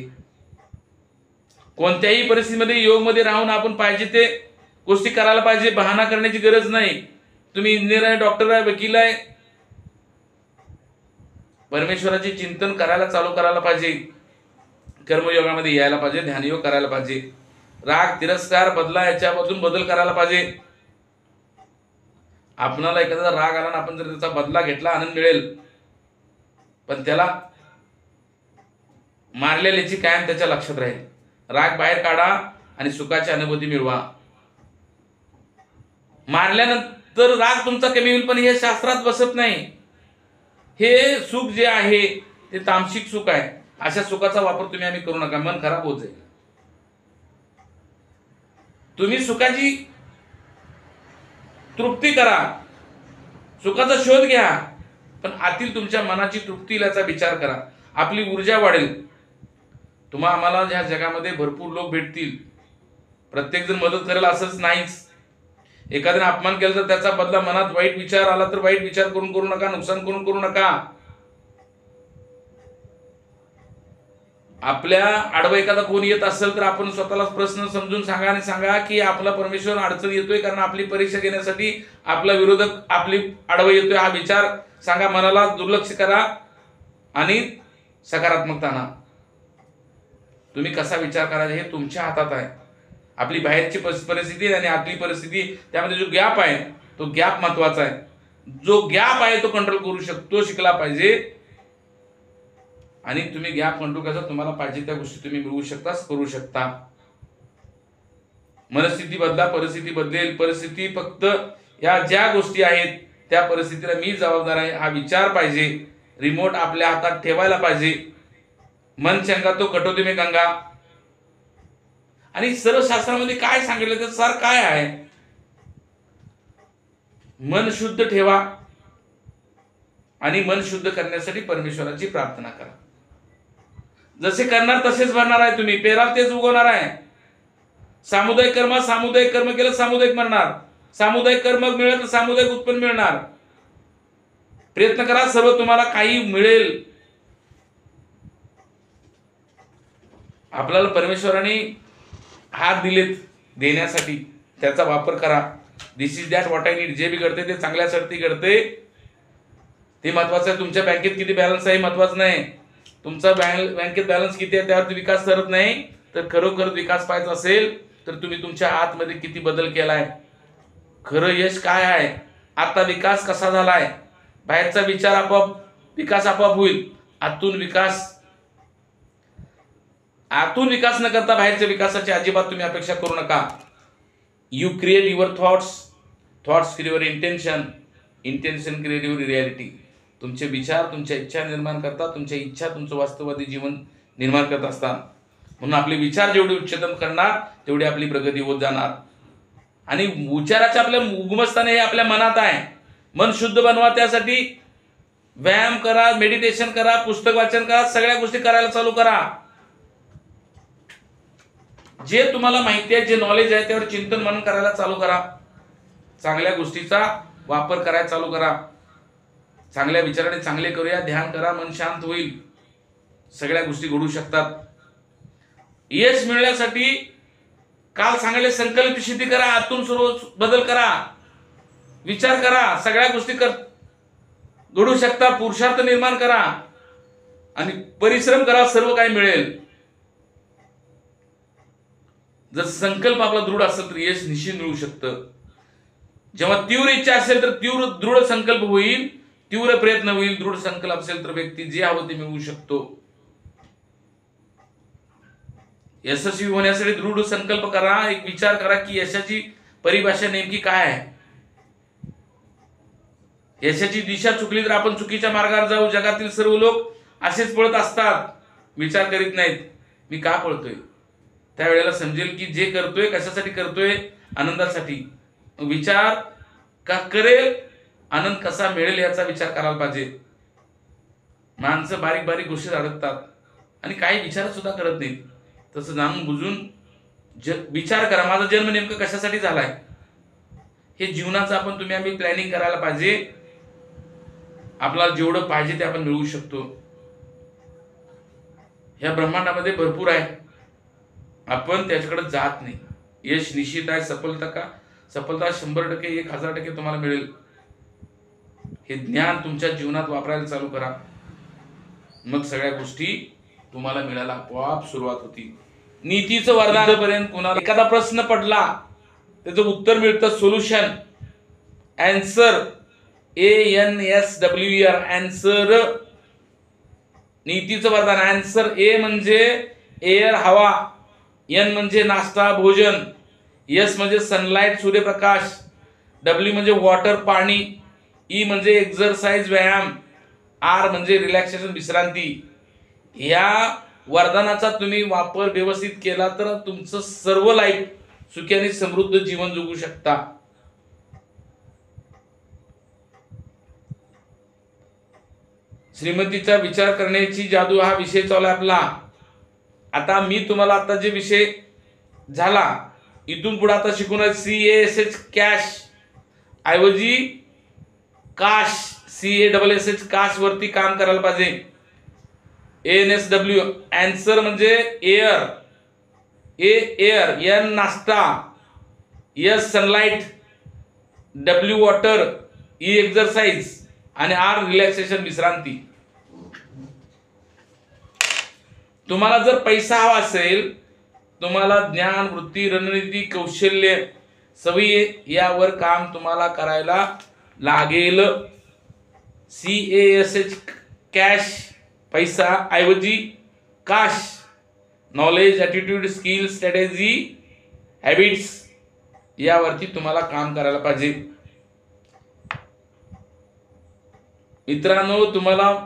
कोणत्याही परिस्थितीमध्ये योगमध्ये राहून आपण पाहिजे ते गोष्टी करायला पाहिजे. बहाणा करण्याची गरज नाही. तुम्ही इंजिनियर आहे, डॉक्टर आहे, वकील आहे, परमेश्वराचे चिंतन करायला चालू करायला पाहिजे. कर्मयोगामध्ये यायला पाहिजे, ध्यानयोग करायला पाहिजे. राग तिरस्कार बदला याच्यामधून बदल करायला पाहिजे. आपणाला एखादा राग आला ना, आपण जर त्याचा बदला घेतला आनंद मिळेल, पण त्याला मारलेल्याची कायम त्याच्या लक्षात राहील. राग बाहेर काढा आणि सुखाची अनुभूती मिळवा. मारल्यानंतर राग तुमचा कमी होईल, पण हे शास्त्रात बसत नाही. हे सुख जे आहे ते तामसिक सुख आहे. अशा सुखाचा वापर तुम्ही करू नका, मन खराब होत जाईल. तुम्ही सुखाची तृप्ती करा, सुखाचा शोध घ्या, पण आतील तुमच्या मनाची तृप्ती याचा विचार करा. आपली ऊर्जा वाढेल. आम्हाला ह्या जगामध्ये भरपूर लोक भेटतील. प्रत्येक जण मदत करेल असंच नाहीच. एखाद्याने अपमान केला तर त्याचा बदला, मनात वाईट विचार आला तर वाईट विचार करू नका, नुकसान करू नका. आपल्या आडवं एखादा कोण येत असेल तर आपण स्वतःला प्रश्न समजून सांगा आणि सांगा की आपला परमेश्वर अडचण येतोय कारण आपली परीक्षा घेण्यासाठी आपला विरोधक आपली आडवं येतोय. हा विचार सांगा, मनाला दुर्लक्ष करा आणि सकारात्मकता आणा. तुम्ही कसा विचार करायचा हे तुमच्या हातात आहे. आपली बाहेरची परिस्थिती आणि आपली परिस्थिती त्यामध्ये जो गॅप आहे तो गॅप महत्वाचा आहे. जो गॅप आहे तो कंट्रोल करू शकतो, शिकला पाहिजे. आणि तुम्ही गॅप कंट्रोल कसा तुम्हाला पाहिजे त्या गोष्टी तुम्ही मिळवू शकता, करू शकता. मनस्थिती बदला, परिस्थिती बदलेल. परिस्थिती फक्त या ज्या गोष्टी आहेत त्या परिस्थितीला मी जबाबदार आहे हा विचार पाहिजे. रिमोट आपल्या हातात ठेवायला पाहिजे. मन चंगा तो कटोती में गंगा. आणि सर्व शास्त्रामध्ये काय सांगितलं ते सार काय आहे? मन शुद्ध ठेवा आणि मन शुद्ध करण्यासाठी परमेश्वराची प्रार्थना करा. जसे करणार तसेच भरणार आहे. तुम्ही पेराल तेच उगवणार आहे. सामुदायिक कर्म केलं सामुदायिक मरणार. सामुदायिक कर्म मिळेल तर सामुदायिक उत्पन्न मिळणार. प्रयत्न करा, सर्व तुम्हाला काही मिळेल. आपल्याला परमेश्वराने हात दिलेत देण्यासाठी, त्याचा वापर करा. This is that what I need. जे बी घडते ते चांगल्यासाठी घडते, ते महत्वाचं आहे. तुमच्या बँकेत किती बॅलन्स आहे महत्वाचं नाही. तुमचा बँकेत बॅलन्स किती आहे त्यावरती विकास करत नाही. तर खरोखर विकास पाहायचा असेल तर तुम्ही तुमच्या आतमध्ये किती बदल केलाय, खरं यश काय आहे, आता विकास कसा झालाय. बाहेरचा विचार आपोआप विकास आपोआप होईल. आतून विकास न करता बाहेरच्या विकासाची अजिबात तुम्ही अपेक्षा करू नका. You create your thoughts create your intention create your reality. तुमचे विचार तुमच्या इच्छा निर्माण करतात. तुमच्या इच्छा तुमचं वास्तववादी जीवन निर्माण करत असतात. म्हणून आपले विचार जेवढे उच्चतम करणार तेवढी आपली प्रगती होत जाणार. आणि विचाराचे आपल्या उगमस्थान हे आपल्या मनात आहे. मन शुद्ध बनवा, त्यासाठी व्यायाम करा, मेडिटेशन करा, पुस्तक वाचन करा, सगळ्या गोष्टी करायला चालू करा. जे तुम्हाला माहिती आहे, जे नॉलेज आहे त्यावर चिंतन मनन करायला चालू करा. चांगल्या गोष्टीचा वापर करायला चालू करा. चांगल्या विचाराने चांगले करूया, ध्यान करा, मन शांत होईल. सगळ्या गोष्टी घडू शकतात. यश मिळण्यासाठी काल सांगितले संकल्प सिद्धी करा, आतून सर्व बदल करा, विचार करा, सगळ्या गोष्टी घडू शकतात. पुरुषार्थ निर्माण करा आणि परिश्रम करा, सर्व काही मिळेल. जर संकल्प आपला दृढ असेल तर यश निश्चित मिळू शकतं. जेव्हा तीव्र इच्छा असेल तर दृढ संकल्प होईल, तीव्र प्रयत्न होईल. दृढ संकल्प असेल तर व्यक्ती जे हवं ते मिळवू शकतो. यशस्वी होण्यासाठी दृढ संकल्प करा. एक विचार करा की यशाची परिभाषा नेमकी काय आहे. यशाची दिशा चुकली तर आपण चुकीच्या मार्गावर जाऊ. जगातील सर्व लोक असेच पळत असतात, विचार करीत नाहीत मी का पळतोय. त्यावेळेला समजेल की जे करतोय कशासाठी करतोय, आनंदासाठी. विचार का करेल, आनंद कसा मिळेल याचा विचार करायला पाहिजे. माणसं बारीक बारीक गोष्टीत अडकतात आणि काही विचार सुद्धा करत नाहीत. तसं जाणून बुजून विचार करा, माझा जन्म नेमका कशासाठी झालाय. हे जीवनाचं तुम्ही प्लॅनिंग करायला पाहिजे. आपल्याला जेवढं पाहिजे ते आपण मिळवू शकतो. ह्या ब्रह्मांडामध्ये भरपूर आहे, आपण त्याच्याकडे जात नाही. यश निश्चित आहे, सफलता 100%, 1000% तुम्हाला मिळेल. हे ज्ञान तुमच्या जीवनात वापरायला चालू करा, मग सगळ्या गोष्टी तुम्हाला मिळायला आपोआप सुरुवात होती. नीतीचं वरदान पर्यंत कुणाला एखादा प्रश्न पडला त्याचं उत्तर मिळतं, सोल्युशन, आन्सर, ANSWER, आन्सर. नीतीचं वरदान. आन्सर ए म्हणजे एअर हवा, एन म्हणजे नाश्ता भोजन, एस म्हणजे सनलाइट सूर्यप्रकाश, डब्ल्यू म्हणजे वॉटर पाणी, ई म्हणजे एक्सरसाइज व्यायाम, आर म्हणजे रिलॅक्सेशन विश्रांती. या वरदानाचा तुम्ही वापर व्यवस्थित केला तर तुमचं सर्व लाईफ सुखी आणि समृद्ध जीवन जगू शकता. श्रीमतीचा विचार करण्याची जादू हा विषय चालू आहे आपला. आता मी तुम्हाला आता जे विषय झाला इथून पुढे आता शिकवणार CASH कॅश ऐवजी काश, CASH काश वरती काम करायला पाहिजे. ANSW आन्सर म्हणजे एअर, एअर, एन नाश्ता, S sunlight, W water, E exercise आणि आर रिलॅक्सेशन विश्रांती. तुम्हाला जर पैसा हवा असेल, तुम्हाला ज्ञान, वृत्ती, रणनीती, कौशल्य, सवयी यावर काम तुम्हाला करायला लागेल. CASH कॅश पैसा ऐवजी काश knowledge, attitude, skill, strategy, habits यावरती तुम्हाला काम करायला पाहिजे. मित्रांनो, तुम्हाला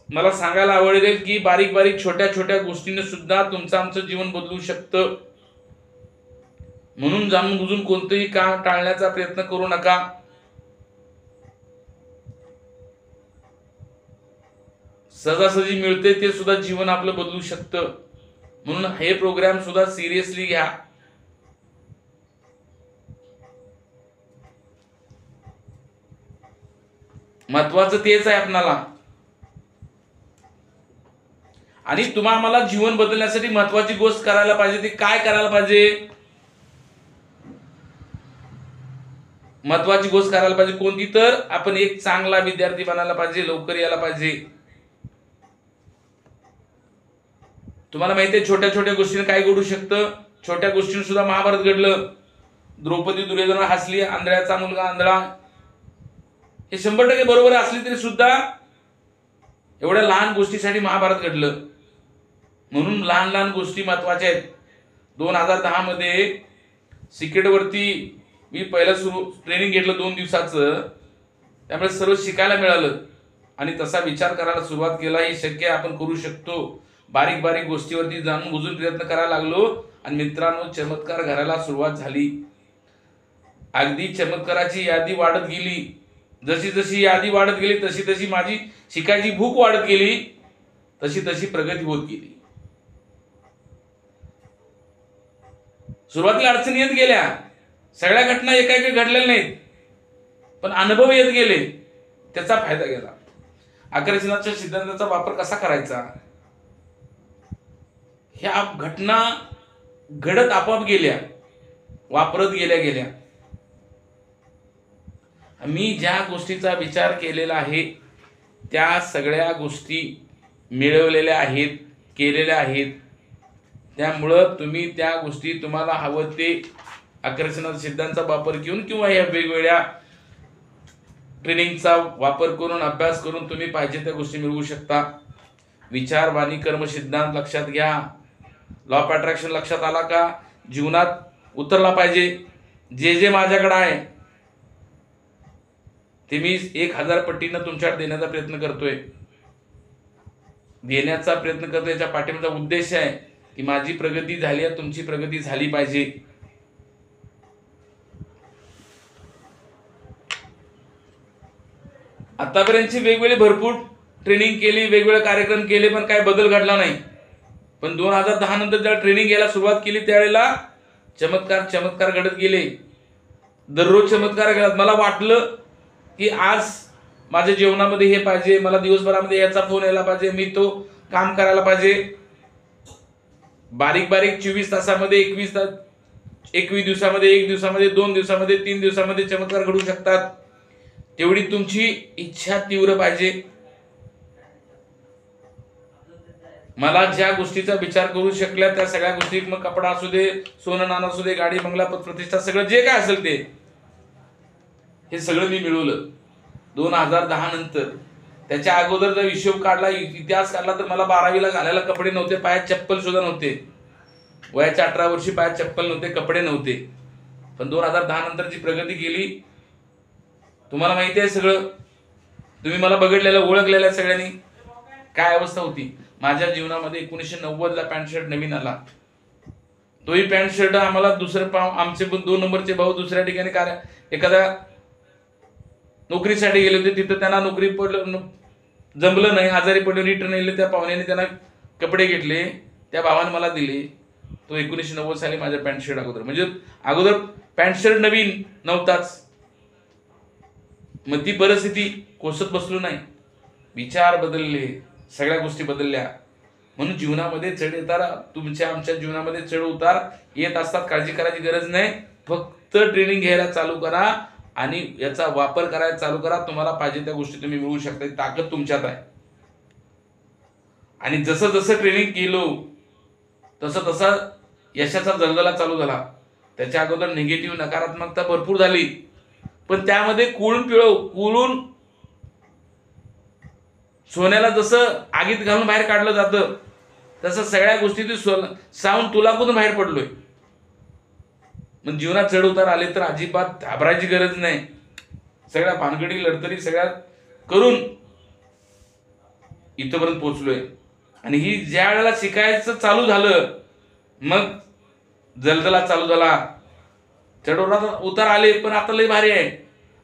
मला सांगायला आवडेल की बारीक बारीक छोट्या छोट्या गोष्टींनी सुद्धा तुमचं आमचं जीवन बदलू शकतं. म्हणून जाणून बुजून कोणतंही काम टाळण्याचा प्रयत्न करू नका. सहजासहजी मिळते ते सुद्धा जीवन आपलं बदलू शकतं. म्हणून हे प्रोग्राम सुद्धा सिरियसली घ्या. महत्वाचं तेच आहे आपणाला. आणि तुम्हाला मला जीवन बदलण्यासाठी महत्वाची गोष्ट करायला पाहिजे. ती काय करायला पाहिजे? महत्वाची गोष्ट करायला पाहिजे कोणती? तर आपण एक चांगला विद्यार्थी बनायला पाहिजे, लवकर यायला पाहिजे. तुम्हाला माहिती आहे छोट्या छोट्या गोष्टीने काय घडू शकतं. छोट्या गोष्टीने सुद्धा महाभारत घडलं. द्रौपदी दुर्योधन हसली, आंधळ्याचा मुलगा आंधळा, हे 100% बरोबर असली तरी सुद्धा एवढ्या लहान गोष्टीसाठी महाभारत घडलं. म्हणून लहान लहान गोष्टी महत्वाच्या आहेत. 2010 मध्ये सिक्रेटवरती मी पहिलं ट्रेनिंग घेतलं 2 दिवसाचं, त्यामुळे सर्व शिकायला मिळालं आणि तसा विचार करायला सुरुवात केला. हे शक्य आपण करू शकतो. बारीक बारीक गोष्टीवरती जाणून बुजून प्रयत्न करायला लागलो आणि मित्रांनो चमत्कार घडायला सुरुवात झाली. अगदी चमत्काराची यादी वाढत गेली. जशी जशी यादी वाढत गेली तशी तशी माझी शिकायची भूक वाढत गेली, तशी तशी प्रगती होत गेली. सुरुवातीला अडचणी येत गेल्या. सगळ्या घटना एका घडलेल्या नाहीत, पण अनुभव येत गेले, त्याचा फायदा गेला. आकर्षणाच्या सिद्धांताचा वापर कसा करायचा, ह्या घटना घडत आपोआप गेल्या, वापरत गेल्या. मी ज्या गोष्टीचा विचार केलेला आहे त्या सगळ्या गोष्टी मिळवलेल्या आहेत, केलेल्या आहेत. त्यामुळं तुम्ही त्या गोष्टी तुम्हाला हवं ते आकर्षणाचा सिद्धांताचा वापर घेऊन किंवा या वेगवेगळ्या ट्रेनिंगचा वापर करून अभ्यास करून तुम्ही पाहिजे त्या गोष्टी मिळवू शकता. विचार, वाणी, कर्म सिद्धांत लक्षात घ्या. लॉ ऑफ अट्रॅक्शन लक्षात आला का? जीवनात उतरला पाहिजे. जे माझ्याकडे आहे ते मी 1000 पटीनं तुमच्याकडे देण्याचा प्रयत्न करतोय. याच्या पाठीमागचा उद्देश आहे की माझी प्रगती झाली आहे, तुमची प्रगती झाली पाहिजे. आतापर्यंतची वेगवेगळे भरपूर ट्रेनिंग केली, वेगवेगळे कार्यक्रम केले, पण काय बदल घडला नाही. पण 2010 नंतर जेव्हा ट्रेनिंग घ्यायला सुरुवात केली त्यावेळेला चमत्कार घडत गेले. दररोज चमत्कार घडत. मला वाटलं की आज माझ्या जीवनामध्ये हे पाहिजे, मला दिवसभरामध्ये याचा फोन यायला पाहिजे, मी तो काम करायला पाहिजे. बारीक बारीक 24 तासामध्ये 21 दिवसामध्ये, 1 दिवसामध्ये, 2 दिवसामध्ये, 3 दिवसामध्ये चमत्कार घडू शकतात. तेवढी तुमची इच्छा तीव्र पाहिजे. मला ज्या गोष्टीचा विचार करू शकल्या त्या सगळ्या गोष्टी, मग कपडा असू दे, सोनं नाणं असू दे, गाडी बंगला पद प्रतिष्ठा, सगळं जे काय असेल ते, हे सगळं मी मिळवलं 2010 नंतर. त्याच्या अगोदर जर हिशोब काढला, इतिहास काढला, तर मला 12वीला घालायला कपडे नव्हते, पायात चप्पल सुद्धा नव्हते. वयाच्या 18 वर्षी पायात चप्पल नव्हते, कपडे नव्हते. पण 2010 नंतरची प्रगती केली. तुम्हाला माहिती आहे सगळं, तुम्ही मला बघितलेलं, ओळखलेलं सगळ्यांनी. काय अवस्था होती माझ्या जीवनामध्ये. 1990ला पॅन्ट शर्ट नवीन आला. तोही पॅन्ट शर्ट आम्हाला आमचे 2 नंबरचे भाऊ दुसऱ्या ठिकाणी एखाद्या नोकरीसाठी गेले होते. तिथं त्यांना नोकरी जमलं नाही, आजारी पडले, रिटर्न येले. त्या पाहुण्याने त्यांना कपडे घेतले, त्या भावाने मला दिले. तो 1990 साली माझ्या पॅन्ट शर्ट अगोदर, म्हणजे अगोदर पॅन्ट शर्ट नवीन नव्हताच. मग ती परिस्थिती कोसत बसलो नाही, विचार बदलले, सगळ्या गोष्टी बदलल्या. म्हणून जीवनामध्ये चढ उतार, तुमच्या आमच्या जीवनामध्ये चढ उतार येत असतात. काळजी करायची गरज नाही. फक्त ट्रेनिंग घ्यायला चालू करा आणि याचा वापर करायला चालू करा. तुम्हाला पाहिजे त्या गोष्टी तुम्ही मिळवू शकता. ताकद तुमच्यात आहे. आणि जसं जसं ट्रेनिंग केलो तसं तसा यशाचा जलदला चालू झाला. त्याच्या अगोदर निगेटिव्ह नकारात्मकता भरपूर झाली, पण त्यामध्ये कुळून सोन्याला जसं आगीत घालून बाहेर काढलं जातं, तसं सगळ्या गोष्टी सावून तुलाकून बाहेर पडलोय. मग जीवनात चढ उतार आले तर अजिबात घाबरायची गरज नाही. सगळ्या भानगडी लढतरी सगळ्या करून इथपर्यंत पोहोचलोय. आणि ही ज्या वेळेला शिकायचं चालू झालं, मग जलदला चालू झाला. चढ उतार आले, पण आता लय भारी आहे.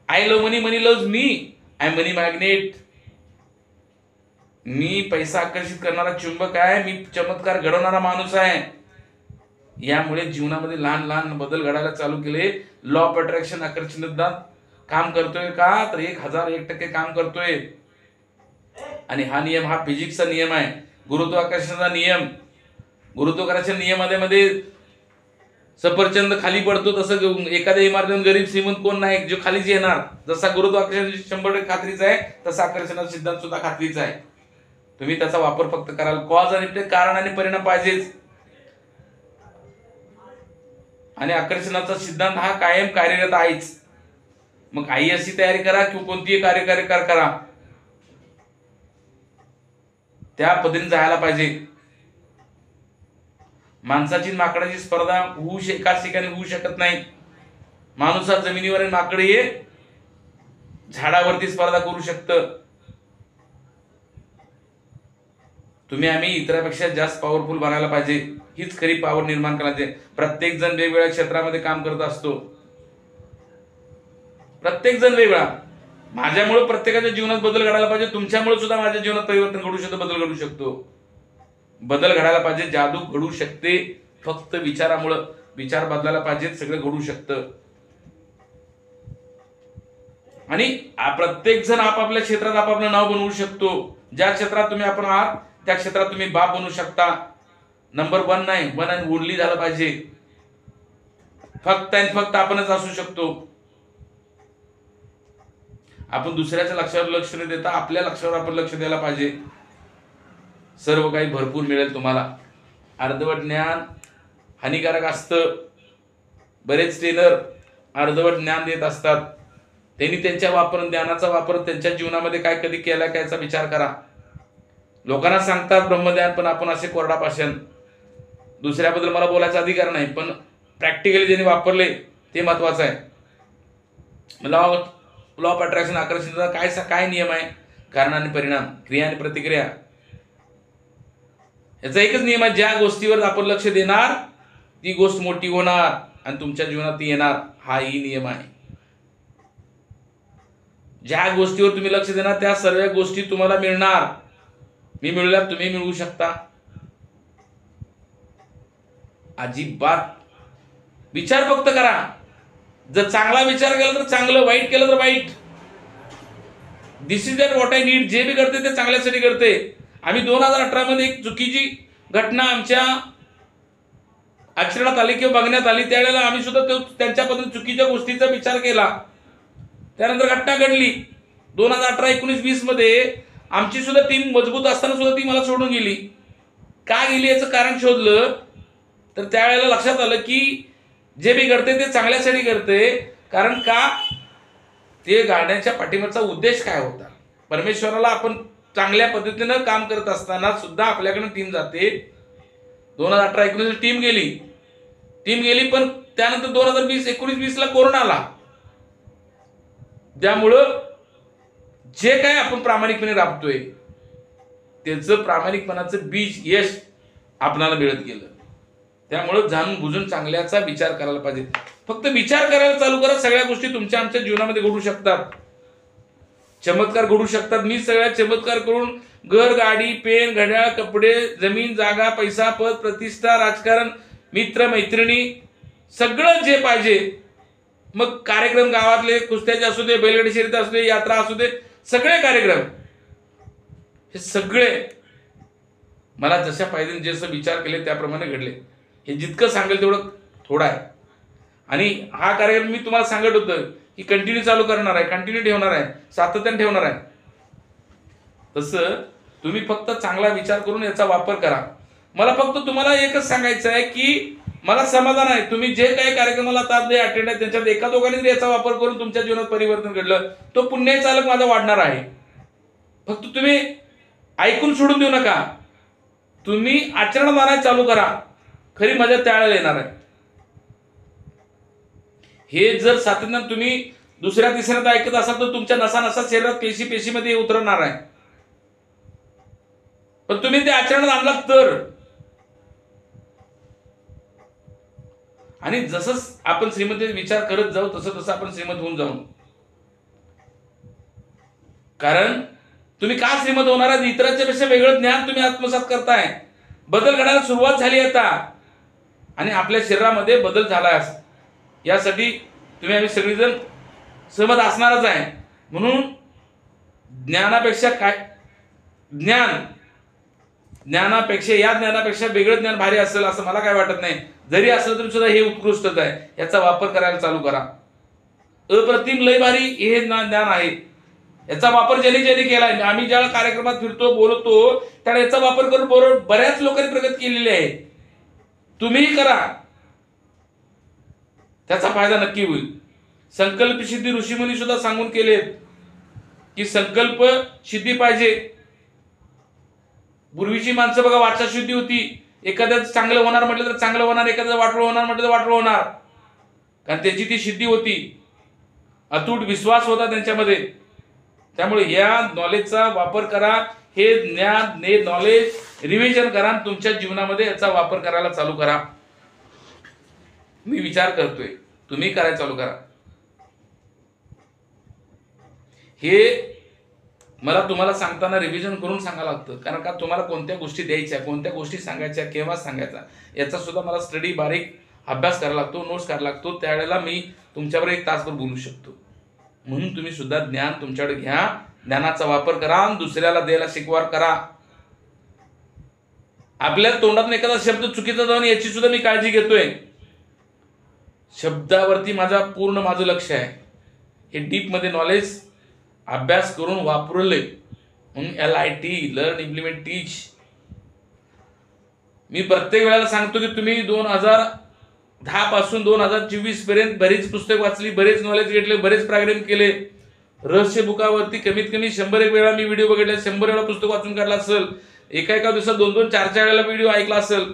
I love money, money loves me, I money magnet. मी पैसा आकर्षित करणारा चुंबक आहे, मी चमत्कार घडवणारा माणूस आहे. यामुळे जीवनामध्ये लहान लहान बदल घडायला चालू केले. लॉ ऑफ अट्रॅक्शन, आकर्षण काम करतोय का, तर 1001% काम करतोय. आणि हा नियम, हा फिजिक्सचा नियम आहे, गुरुत्वाकर्षणाचा नियम. गुरुत्वाकर्षण नियमामध्ये सफरचंद खाली पडतो, तसं एखाद्या इमारतीतून गरीब श्रीमंत कोण नाही जो खालीच येणार. जसा गुरुत्वाकर्षण 100% खात्रीचा आहे, तसा आकर्षणाचा सिद्धांत सुद्धा खात्रीचा आहे. तुम्ही त्याचा वापर फक्त कराल. कॉज आणि कारण आणि परिणाम पाहिजेच. आणि आकर्षणाचा सिद्धांत हा कायम कार्यरत आहेच. मग IASची तयारी करा किंवा कोणतीही कार्यकारी करा, त्या पद्धतीने जायला पाहिजे. माणसाची माकडाची स्पर्धा एकाच ठिकाणी होऊ शकत नाही. माणूस हा जमिनीवर आहे, माकड हे झाडावरती स्पर्धा करू शकतं. तुम्ही आम्ही इतरांपेक्षा जास्त पॉवरफुल बनायला पाहिजे. हीच खरी पॉवर निर्माण करायची. प्रत्येक जण वेगवेगळ्या क्षेत्रामध्ये काम करत असतो. प्रत्येक जण वेगळा. माझ्यामुळे प्रत्येकाच्या जीवनात बदल घडायला पाहिजे. तुमच्यामुळे सुद्धा माझ्या जीवनात परिवर्तन घडू शकतं, बदल घडू शकतो. बदल घडायला पाहिजे, जादू घडू शकते. फक्त विचारामुळे, विचार बदलायला पाहिजे, सगळं घडू शकतं. आणि प्रत्येक जण आपापल्या क्षेत्रात आपापलं नाव बनवू शकतो. ज्या क्षेत्रात तुम्ही आपण आहात त्या क्षेत्रात तुम्ही बाप बनवू शकता. नंबर 1 नाही, 1 आणि ओनली झालं पाहिजे. फक्त आणि फक्त आपणच असू शकतो. आपण दुसऱ्याच्या लक्षावर लक्ष न देता आपल्या लक्षावर आपण लक्ष द्यायला पाहिजे. सर्व काही भरपूर मिळेल तुम्हाला. अर्धवट ज्ञान हानिकारक असतं. बरेच ट्रेनर अर्धवट ज्ञान देत असतात. त्यांनी त्यांच्या ज्ञानाचा वापर त्यांच्या जीवनामध्ये काय कधी केला काय याचा विचार करा. लोकांना सांगतात ब्रह्मज्ञान, पण आपण असे कोरडा भाषण. दुसऱ्याबद्दल मला बोलायचा अधिकार नाही, पण प्रॅक्टिकली ज्यांनी वापरले ते महत्वाचं आहे. लॉ ऑफ अट्रॅक्शन, आकर्षणाचा काय नियम आहे? कारण आणि परिणाम, क्रिया आणि प्रतिक्रिया. याचा एकच नियम आहे, ज्या गोष्टीवर आपण लक्ष देणार ती गोष्ट मोठी होणार आणि तुमच्या जीवनात ती येणार. हाही नियम आहे. ज्या गोष्टीवर तुम्ही लक्ष देणार त्या सर्व गोष्टी तुम्हाला मिळणार. मी मिळवल्या, तुम्ही मिळवू शकता. अजिबात विचार फक्त करा. जर चांगला विचार केला तर चांगलं, वाईट केलं तर वाईट. This is that what I need. जे बी करते ते चांगल्यासाठी करते. आम्ही 2018 मध्ये एक चुकीची घटना आमच्या आचरणात आली किंवा बघण्यात आली, त्यावेळेला आम्ही सुद्धा त्यांच्या पद्धतीने चुकीच्या गोष्टीचा विचार केला. त्यानंतर घटना घडली 2018, 19, 20 मध्ये. आमची सुद्धा टीम मजबूत असताना सुद्धा ती मला सोडून गेली. का गेली याचं कारण शोधलं तर त्यावेळेला लक्षात आलं की जे बी करते ते चांगल्यासाठी करते. कारण का ते गाण्याच्या पाठीमागचा उद्देश काय होता. परमेश्वराला आपण चांगल्या पद्धतीनं काम करत असताना सुद्धा आपल्याकडे टीम जाते. 2018, 19 टीम गेली पण त्यानंतर 2020, 19, 20 ला कोरोना आला. त्यामुळं जे काय आपण प्रामाणिकपणे राबतोय त्याचं प्रामाणिकपणाचं बीज, यश आपल्याला मिळत गेलं. त्यामुळं जाणून बुजून चांगल्याचा विचार करायला पाहिजे. फक्त विचार करायला चालू करा, सगळ्या गोष्टी तुमच्या आमच्या जीवनामध्ये घडू शकतात. चमत्कार घडू शकतात. मी सगळ्या चमत्कार करून घर, गाडी, पेन, घड्याळ, कपडे, जमीन, जागा, पैसा, पद, प्रतिष्ठा, राजकारण, मित्र, मैत्रिणी, सगळं जे पाहिजे, मग कार्यक्रम गावातले कुस्त्याचे असू दे, बैलगाडी शर्यत असू दे, यात्रा असू दे, सगळे कार्यक्रम हे सगळे मला जशा पाहिजे जसं विचार केले त्याप्रमाणे घडले. हे जितकं सांगेल तेवढं थोडं आहे. आणि हा कार्यक्रम मी तुम्हाला सांगत होतं की कंटिन्यू चालू करणार आहे, कंटिन्यू ठेवणार आहे, सातत्याने ठेवणार आहे. तसं तुम्ही फक्त चांगला विचार करून याचा वापर करा. मला फक्त तुम्हाला एकच सांगायचं आहे की मला समाधान आहे तुम्ही जे काही कार्यक्रमाला आता अटेंड आहे त्यांच्यात एका दोघांनी याचा वापर करून तुमच्या जीवनात परिवर्तन घडलं, तो पुण्य चालक माझा वाढणार आहे. फक्त तुम्ही ऐकून सोडून देऊ नका. तुम्ही आचरणात आणायला चालू करा. खरी मजा त्यावेळेला येणार आहे. हे जर सातत्यानं तुम्ही दुसऱ्या तिसऱ्यात ऐकत असाल तर तुमच्या नसा नसा शरीरात पेशीमध्ये उतरणार आहे. पण तुम्ही ते आचरणात आणलात तर, आणि जसं आपण श्रीमंत विचार करत जाऊ तसं तसं आपण श्रीमंत होऊन जाऊ. कारण तुम्ही का श्रीमंत होणार आहे, इतरांच्या पेक्षा वेगळं ज्ञान तुम्ही आत्मसात करताय. बदल घडायला सुरुवात झाली आता आणि आपल्या शरीरामध्ये बदल झाला. यासाठी तुम्ही आम्ही सगळेजण सहमत असणारच आहे. म्हणून ज्ञानापेक्षा काय ज्ञानापेक्षा वेगळं ज्ञान भारी असेल असं मला काय वाटत नाही. जरी असलं तरी सुद्धा हे उत्कृष्टच आहे. याचा वापर करायला चालू करा. अप्रतिम लय भारी हे ज्ञान आहे. याचा वापर ज्यांनी केलाय, आम्ही ज्या कार्यक्रमात फिरतो बोलतो त्याला याचा वापर करून बरोबर बऱ्याच लोकांनी प्रगती केलेली आहे. तुम्हीही करा, त्याचा फायदा नक्की होईल. संकल्प सिद्धी ऋषीमुनी सुद्धा सांगून केलेत की संकल्प सिद्धी पाहिजे. पूर्वीची माणसं बघा वाचा शुद्धी होती. एखाद्याचं चांगलं होणार म्हटलं तर चांगलं होणार, एखाद्याचं वाटलं होणार म्हटलं तर वाटलं होणार. कारण त्याची ती सिद्धी होती, अतूट विश्वास होता त्यांच्यामध्ये. त्यामुळे या नॉलेजचा वापर करा. हे ज्ञान, हे नॉलेज रिव्हिजन करा, तुमच्या जीवनामध्ये याचा वापर करायला चालू करा. मी विचार करतोय, तुम्ही करायला चालू करा. हे मला तुम्हाला सांगताना रिव्हिजन करून सांगायला लागतं. कारण का तुम्हाला कोणत्या गोष्टी द्यायच्या, कोणत्या गोष्टी सांगायच्या, केव्हा सांगायचा, याचा सुद्धा मला स्टडी बारीक अभ्यास करायला लागतो, नोट्स करायला लागतो. त्यावेळेला मी तुमच्याबरोबर 1 तासभर बोलू शकतो. म्हणून तुम्ही सुद्धा ज्ञान तुमच्याकडे घ्या, ज्ञानाचा वापर करा, दुसऱ्याला द्यायला शिकवार करा. आपल्या तोंडातून एखादा शब्द चुकीचा जाऊन याची सुद्धा मी काळजी घेतोय. शब्दावरती माझं लक्ष आहे. हे डीप मध्ये नॉलेज अभ्यास करून वापरले म्हणून LIT, लर्न, इम्प्लिमेंट, टीच. मी प्रत्येक वेळेला सांगतो की तुम्ही 2010 पासून 2024 पर्यंत बरीच पुस्तक वाचली, बरेच नॉलेज घेतले, बरेच प्रोग्राम केले. रहस्य बुकावरती कमीत कमी 100 वेळा मी व्हिडिओ बघितले, 100 वेळा पुस्तक वाचून काढला असेल, एका दिवसात 2-2, 4-4 वेळेला व्हिडिओ ऐकला असेल.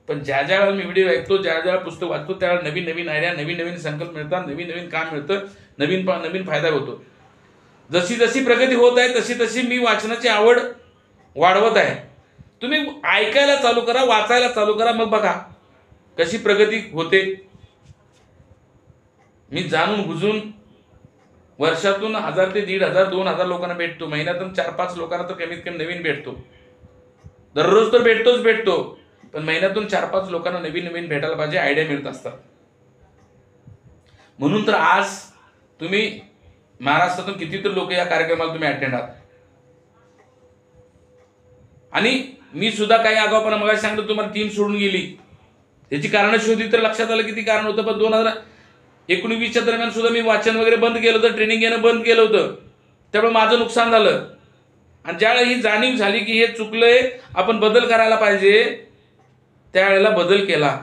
पण ज्या वेळेला मी व्हिडिओ ऐकतो, ज्या पुस्तक वाचतो, त्यावेळेला नवीन आयडिया, नवीन संकल्प मिळतात, नवीन काम मिळतं, नवीन फायदा होतो. जशी प्रगती होत आहे तशी मी वाचनाची आवड वाढवत आहे. तुम्ही ऐकायला चालू करा, वाचायला चालू करा, मग बघा कशी प्रगती होते. मी जाणून बुजून वर्षातून 1000 ते 1500, 2000 लोकांना भेटतो. महिन्यातून 4-5 लोकांना तर कमीत कमी नवीन भेटतो. दररोज तर भेटतो, पण महिन्यातून 4-5 लोकांना नवीन भेटायला पाहिजे, आयडिया मिळत असतात. म्हणून तर आज तुम्ही महाराष्ट्रातून कितीतरी लोक या कार्यक्रमाला तुम्ही अटेंड आहात. आणि मी सुद्धा काही आगाऊपणा मग सांगितलं तुम्हाला टीम सोडून गेली, त्याची कारण शोधली तर लक्षात आलं किती कारण होतं. पण 2019च्या दरम्यान सुद्धा मी वाचन वगैरे बंद केलं होतं, ट्रेनिंग घेणं बंद केलं होतं. त्यामुळे माझं नुकसान झालं. आणि ज्यावेळेला ही जाणीव झाली की हे चुकलंय, आपण बदल करायला पाहिजे, त्यावेळेला बदल केला,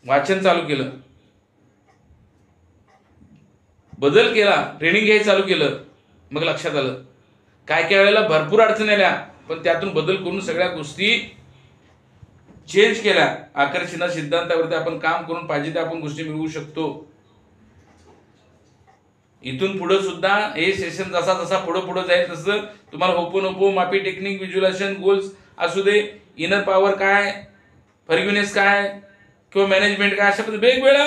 वाचन चालू केलं, बदल केला, ट्रेनिंग घ्यायचं चालू केलं. मग लक्षात आलं काय काय वेळेला भरपूर अडचणी आल्या, पण त्यातून बदल करून सगळ्या गोष्टी चेंज केल्या. आकर्षण सिद्धांतावरती आपण काम करून पाहिजे त्या आपण गोष्टी मिळवू शकतो. इथून पुढे सुद्धा हे सेशन जसा जसा पुढे जाईल तसं तुम्हाला होपोनोपो, मापी टेक्निक, व्हिज्युअलायझेशन, गोल्स असू दे, इनर पॉवर काय, फॉरगिव्हनेस काय किंवा मॅनेजमेंट काय, अशा वेगवेगळ्या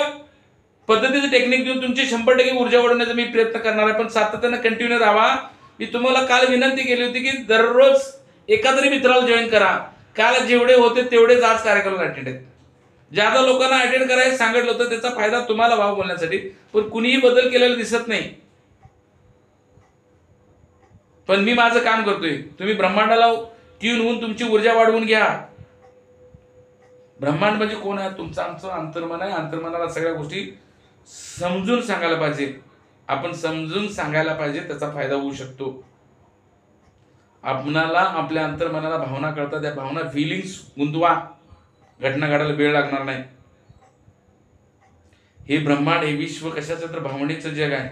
पद्धतीचे टेक्निक देऊन तुमची 100% ऊर्जा वाढवण्याचा मी प्रयत्न करणार आहे. पण सातत्याने कंटिन्यू राहा. मी तुम्हाला काल विनंती केली होती की दररोज एका तरी मित्राला जॉईन करा. काल जेवढे होते तेवढेच आज कार्यक्रमाला अटेंड आहेत. ज्यादा लोकांना अटेंड करायला सांगितलं होतं त्याचा फायदा तुम्हाला व्हावा बोलण्यासाठी, पण कुणीही बदल केलेला दिसत नाही. पण मी माझं काम करतोय. तुम्ही ब्रह्मांडाला ट्यून होऊन तुमची ऊर्जा वाढवून घ्या. ब्रह्मांड म्हणजे कोण आहे? तुमचं आमचं अंतर्मन आहे. अंतर्मनाला सगळ्या गोष्टी समजून सांगायला पाहिजे. आपण समजून सांगायला पाहिजे, त्याचा फायदा होऊ शकतो. आपणाला आपल्या अंतर्मनाला भावना कळतात, त्या भावना फिलिंग्स गुंतवा, घटना घडायला वेळ लागणार नाही. हे ब्रह्मांड, हे विश्व कशाचं तर भावनेचं जग आहे.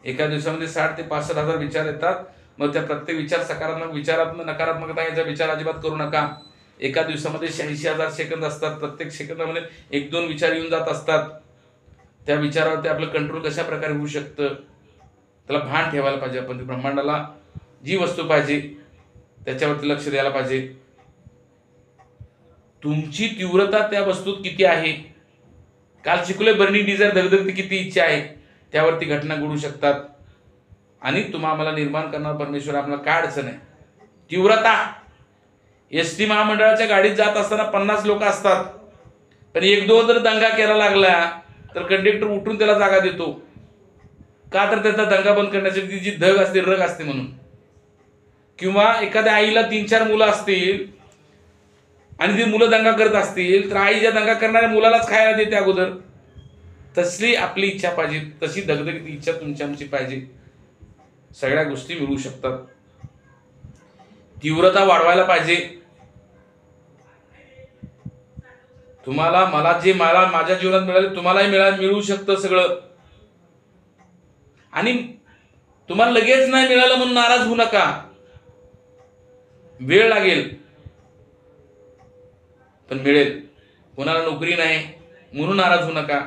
एका दिवसामध्ये 60 ते 65 हजार विचार येतात. मग त्या प्रत्येक विचार सकारात्मक, विचारात्मक, नकारात्मक याचा विचार अजिबात करू नका. एका दिवसामध्ये 86,000 सेकंद असतात. प्रत्येक सेकंदामध्ये 1-2 विचार येऊन जात असतात. त्या विचारावरती आपलं कंट्रोल कशा प्रकारे होऊ शकतं त्याला भान ठेवायला पाहिजे. आपण ब्रह्मांडाला जी वस्तू पाहिजे त्याच्यावरती लक्ष द्यायला पाहिजे. तुमची तीव्रता त्या वस्तूत किती आहे, काल शिकलोय बर्निंग डिझायर, धगधगती किती इच्छा आहे, त्यावरती घटना घडू शकतात. आणि तुम्हाला निर्माण करणार परमेश्वर, आपल्याला काय अडचण आहे? तीव्रता. एसटी महामंडळाच्या गाडीत जात असताना 50 लोक असतात, पण 1-2 जर दंगा केला लागला तर कंडक्टर उठून त्याला जागा देतो. का तर त्याचा दंगा बंद करण्यासाठी जी धग असते, रग असते म्हणून. किंवा एखाद्या आईला 3-4 मुलं असतील आणि ती मुलं दंगा करत असतील तर आई ज्या दंगा करणाऱ्या मुलालाच खायला देते अगोदर. तसली आपली इच्छा पाहिजे, तशी धगधगती इच्छा तुमची आमची पाहिजे. सगळ्या गोष्टी मिळू शकतात. तीव्रता वाढवायला पाहिजे. तुम्हाला, मला माझ्या जीवनात मिळाले तुम्हालाही मिळू शकतं सगळं. आणि तुम्हाला लगेच नाही मिळालं म्हणून नाराज होऊ नका. वेळ लागेल पण मिळेल. कोणाला नोकरी नाही म्हणून नाराज होऊ नका.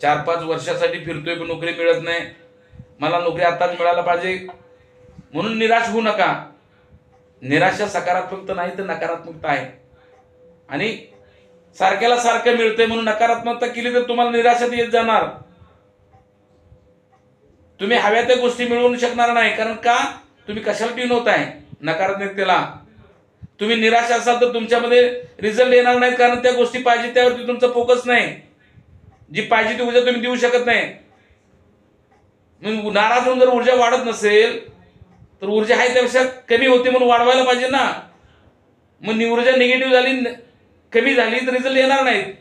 4-5 वर्षासाठी फिरतोय पण नोकरी मिळत नाही, मला नोकरी आताच मिळायला पाहिजे म्हणून निराश होऊ नका. निराशा सकारात्मकता नाही तर नकारात्मकता आहे. आणि सारख्याला सारखं मिळतंय म्हणून नकारात्मकता केली तर तुम्हाला निराशात येत जाणार. तुम्ही हव्या त्या गोष्टी मिळवू शकणार नाही. कारण का? तुम्ही कशाला ट्यून होताय? नकारात्मकतेला. तुम्ही निराश असाल तर तुमच्यामध्ये रिझल्ट येणार नाहीत, कारण त्या गोष्टी पाहिजे त्यावरती तुमचा फोकस नाही. जी पाहिजे ती ऊर्जा तुम्ही देऊ शकत नाही. मग नाराज होऊन जर ऊर्जा वाढत नसेल तर ऊर्जा आहे त्यापेक्षा कमी होते म्हणून वाढवायला पाहिजे ना. मग ऊर्जा निगेटिव्ह झाली, कमी झाली तर रिझल्ट येणार नाहीत.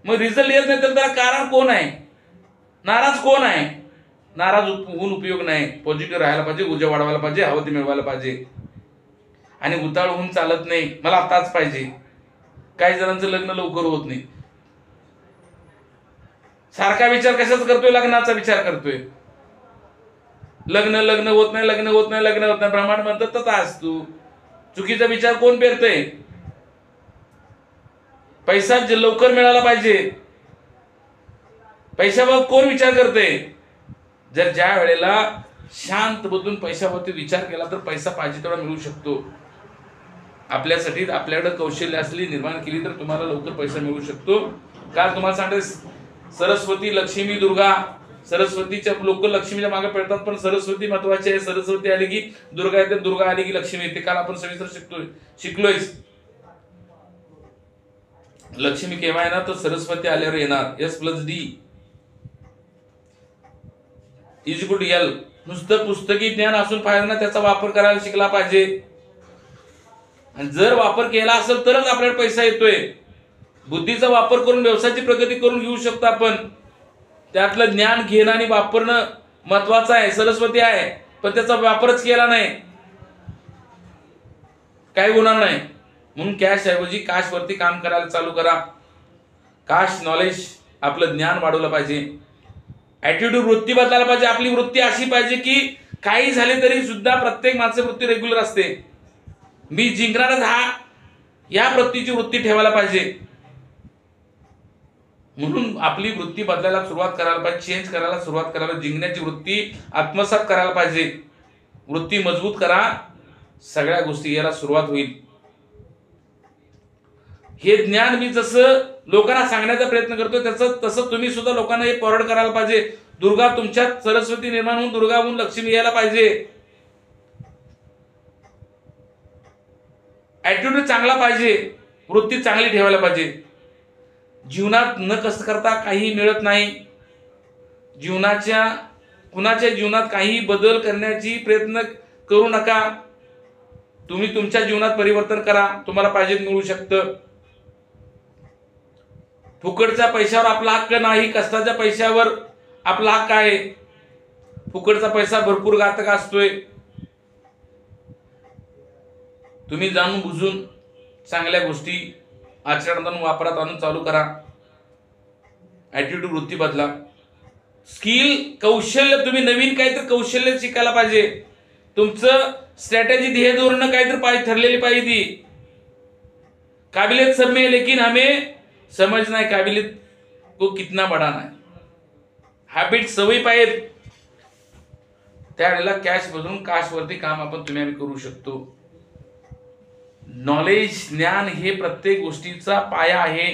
मग रिझल्ट येत नाही तर त्याला कारण कोण आहे? नाराज कोण आहे? नाराज होऊन उपयोग नाही. पॉझिटिव्ह राहायला पाहिजे, ऊर्जा वाढवायला पाहिजे, हवं ते मिळवायला पाहिजे. आणि उताळ होऊन चालत नाही, मला आताच पाहिजे. काही जणांचं लग्न लवकर होत नाही. सारखा विचार कशाच करतोय? लग्नाचा विचार करतोय. लग्न होत नाही, लग्न होत नाही, लग्न होत नाही. ब्रह्मांड म्हणतात तसा असतो. चुकीचा विचार कोण पेरतय? पैसा लवकर मिळाला पाहिजे, पैशाबाबत कोण विचार करते? जर ज्या वेळेला शांत बसून पैशाबाबतीत विचार केला तर पैसा पाहिजे तेवढा मिळू शकतो. आपल्यासाठी आपल्याकडे कौशल्य असली, निर्माण केली तर तुम्हाला लवकर पैसा मिळू शकतो. काल तुम्हाला सांगते सरस्वती, लक्ष्मी, दुर्गा. सरस्वतीच्या लोक लक्ष्मीच्या मागे पडतात, पण सरस्वती महत्वाची आहे. सरस्वती आली की दुर्गा येते, दुर्गा आली की लक्ष्मी येते. काल आपण सविस्तर शिकलोय. लक्ष्मी केव्हा येणार तर सरस्वती आल्यावर येणार. S+D. Is equal to L. नुसतं पुस्तकी ज्ञान असून फायदा नाही, त्याचा वापर करायला शिकला पाहिजे. आणि जर वापर केला असेल तरच आपल्याला पैसा येतोय. बुद्धीचा वापर करून व्यवसायाची प्रगती करून घेऊ शकतो आपण. त्यातलं ज्ञान घेणं आणि वापरणं महत्वाचं आहे. सरस्वती आहे, पण त्याचा वापरच केला नाही, काय होणार नाही. म्हणून कॅश ऐवजी काश वरती काम करायला चालू करा. काश नॉलेज, आपलं ज्ञान वाढवलं पाहिजे. ऍटिट्यूड, वृत्ती बदलायला पाहिजे. आपली वृत्ती अशी पाहिजे की काही झाले तरी सुद्धा प्रत्येक माणसाची वृत्ती रेग्युलर असते. मी जिंकणारच हा, या वृत्तीची वृत्ती ठेवायला पाहिजे. म्हणून आपली वृत्ती बदलायला सुरुवात करायला पाहिजे, चेंज करायला सुरुवात करायला, जिंकण्याची वृत्ती आत्मसात करायला पाहिजे. वृत्ती मजबूत करा, सगळ्या गोष्टी यायला सुरुवात होईल. हे ज्ञान मी जसं लोकांना सांगण्याचा प्रयत्न करतो तसं तुम्ही सुद्धा लोकांना हे फॉरवर्ड करायला पाहिजे. दुर्गा तुमच्यात सरस्वती निर्माण होऊन दुर्गा होऊन लक्ष्मी यायला पाहिजे. ऍटिट्यूड चांगला पाहिजे, वृत्ती चांगली ठेवायला पाहिजे. जीवनात न कष्ट करता काही मिळत नाही. कुणाच्या जीवनात काही बदल करण्याची प्रयत्न करू नका. तुम्ही तुमच्या जीवनात परिवर्तन करा, तुम्हाला पाहिजे मिळू शकतं. फुकटच्या पैशावर आपला हक्क नाही, कष्टाच्या पैशावर आपला हक्क आहे. फुकटचा पैसा भरपूर घातक असतोय. तुम्ही जाणून बुजून चांगल्या गोष्टी आचरणात वापरात आणून चालू करा. ऍटिट्यूड, वृत्ती बदला. स्किल, कौशल्य, तुम्ही नवीन काहीतरी कौशल्य शिकायला पाहिजे. तुमचं स्ट्रॅटेजी, ध्येय धोरण काहीतरी पाहिजे, ठरलेली पाहिजे. काबिलियत सब में है, लेकिन हमें समझना है काबिलियत को कितना बढ़ाना है. हॅबिट, सवयी पाहिजेत. त्यावेळेला कॅश बदलून काश वरती काम तुम्ही आम्ही करू शकतो. नॉलेज, ज्ञान हे प्रत्येक गोष्टीचा पाया आहे.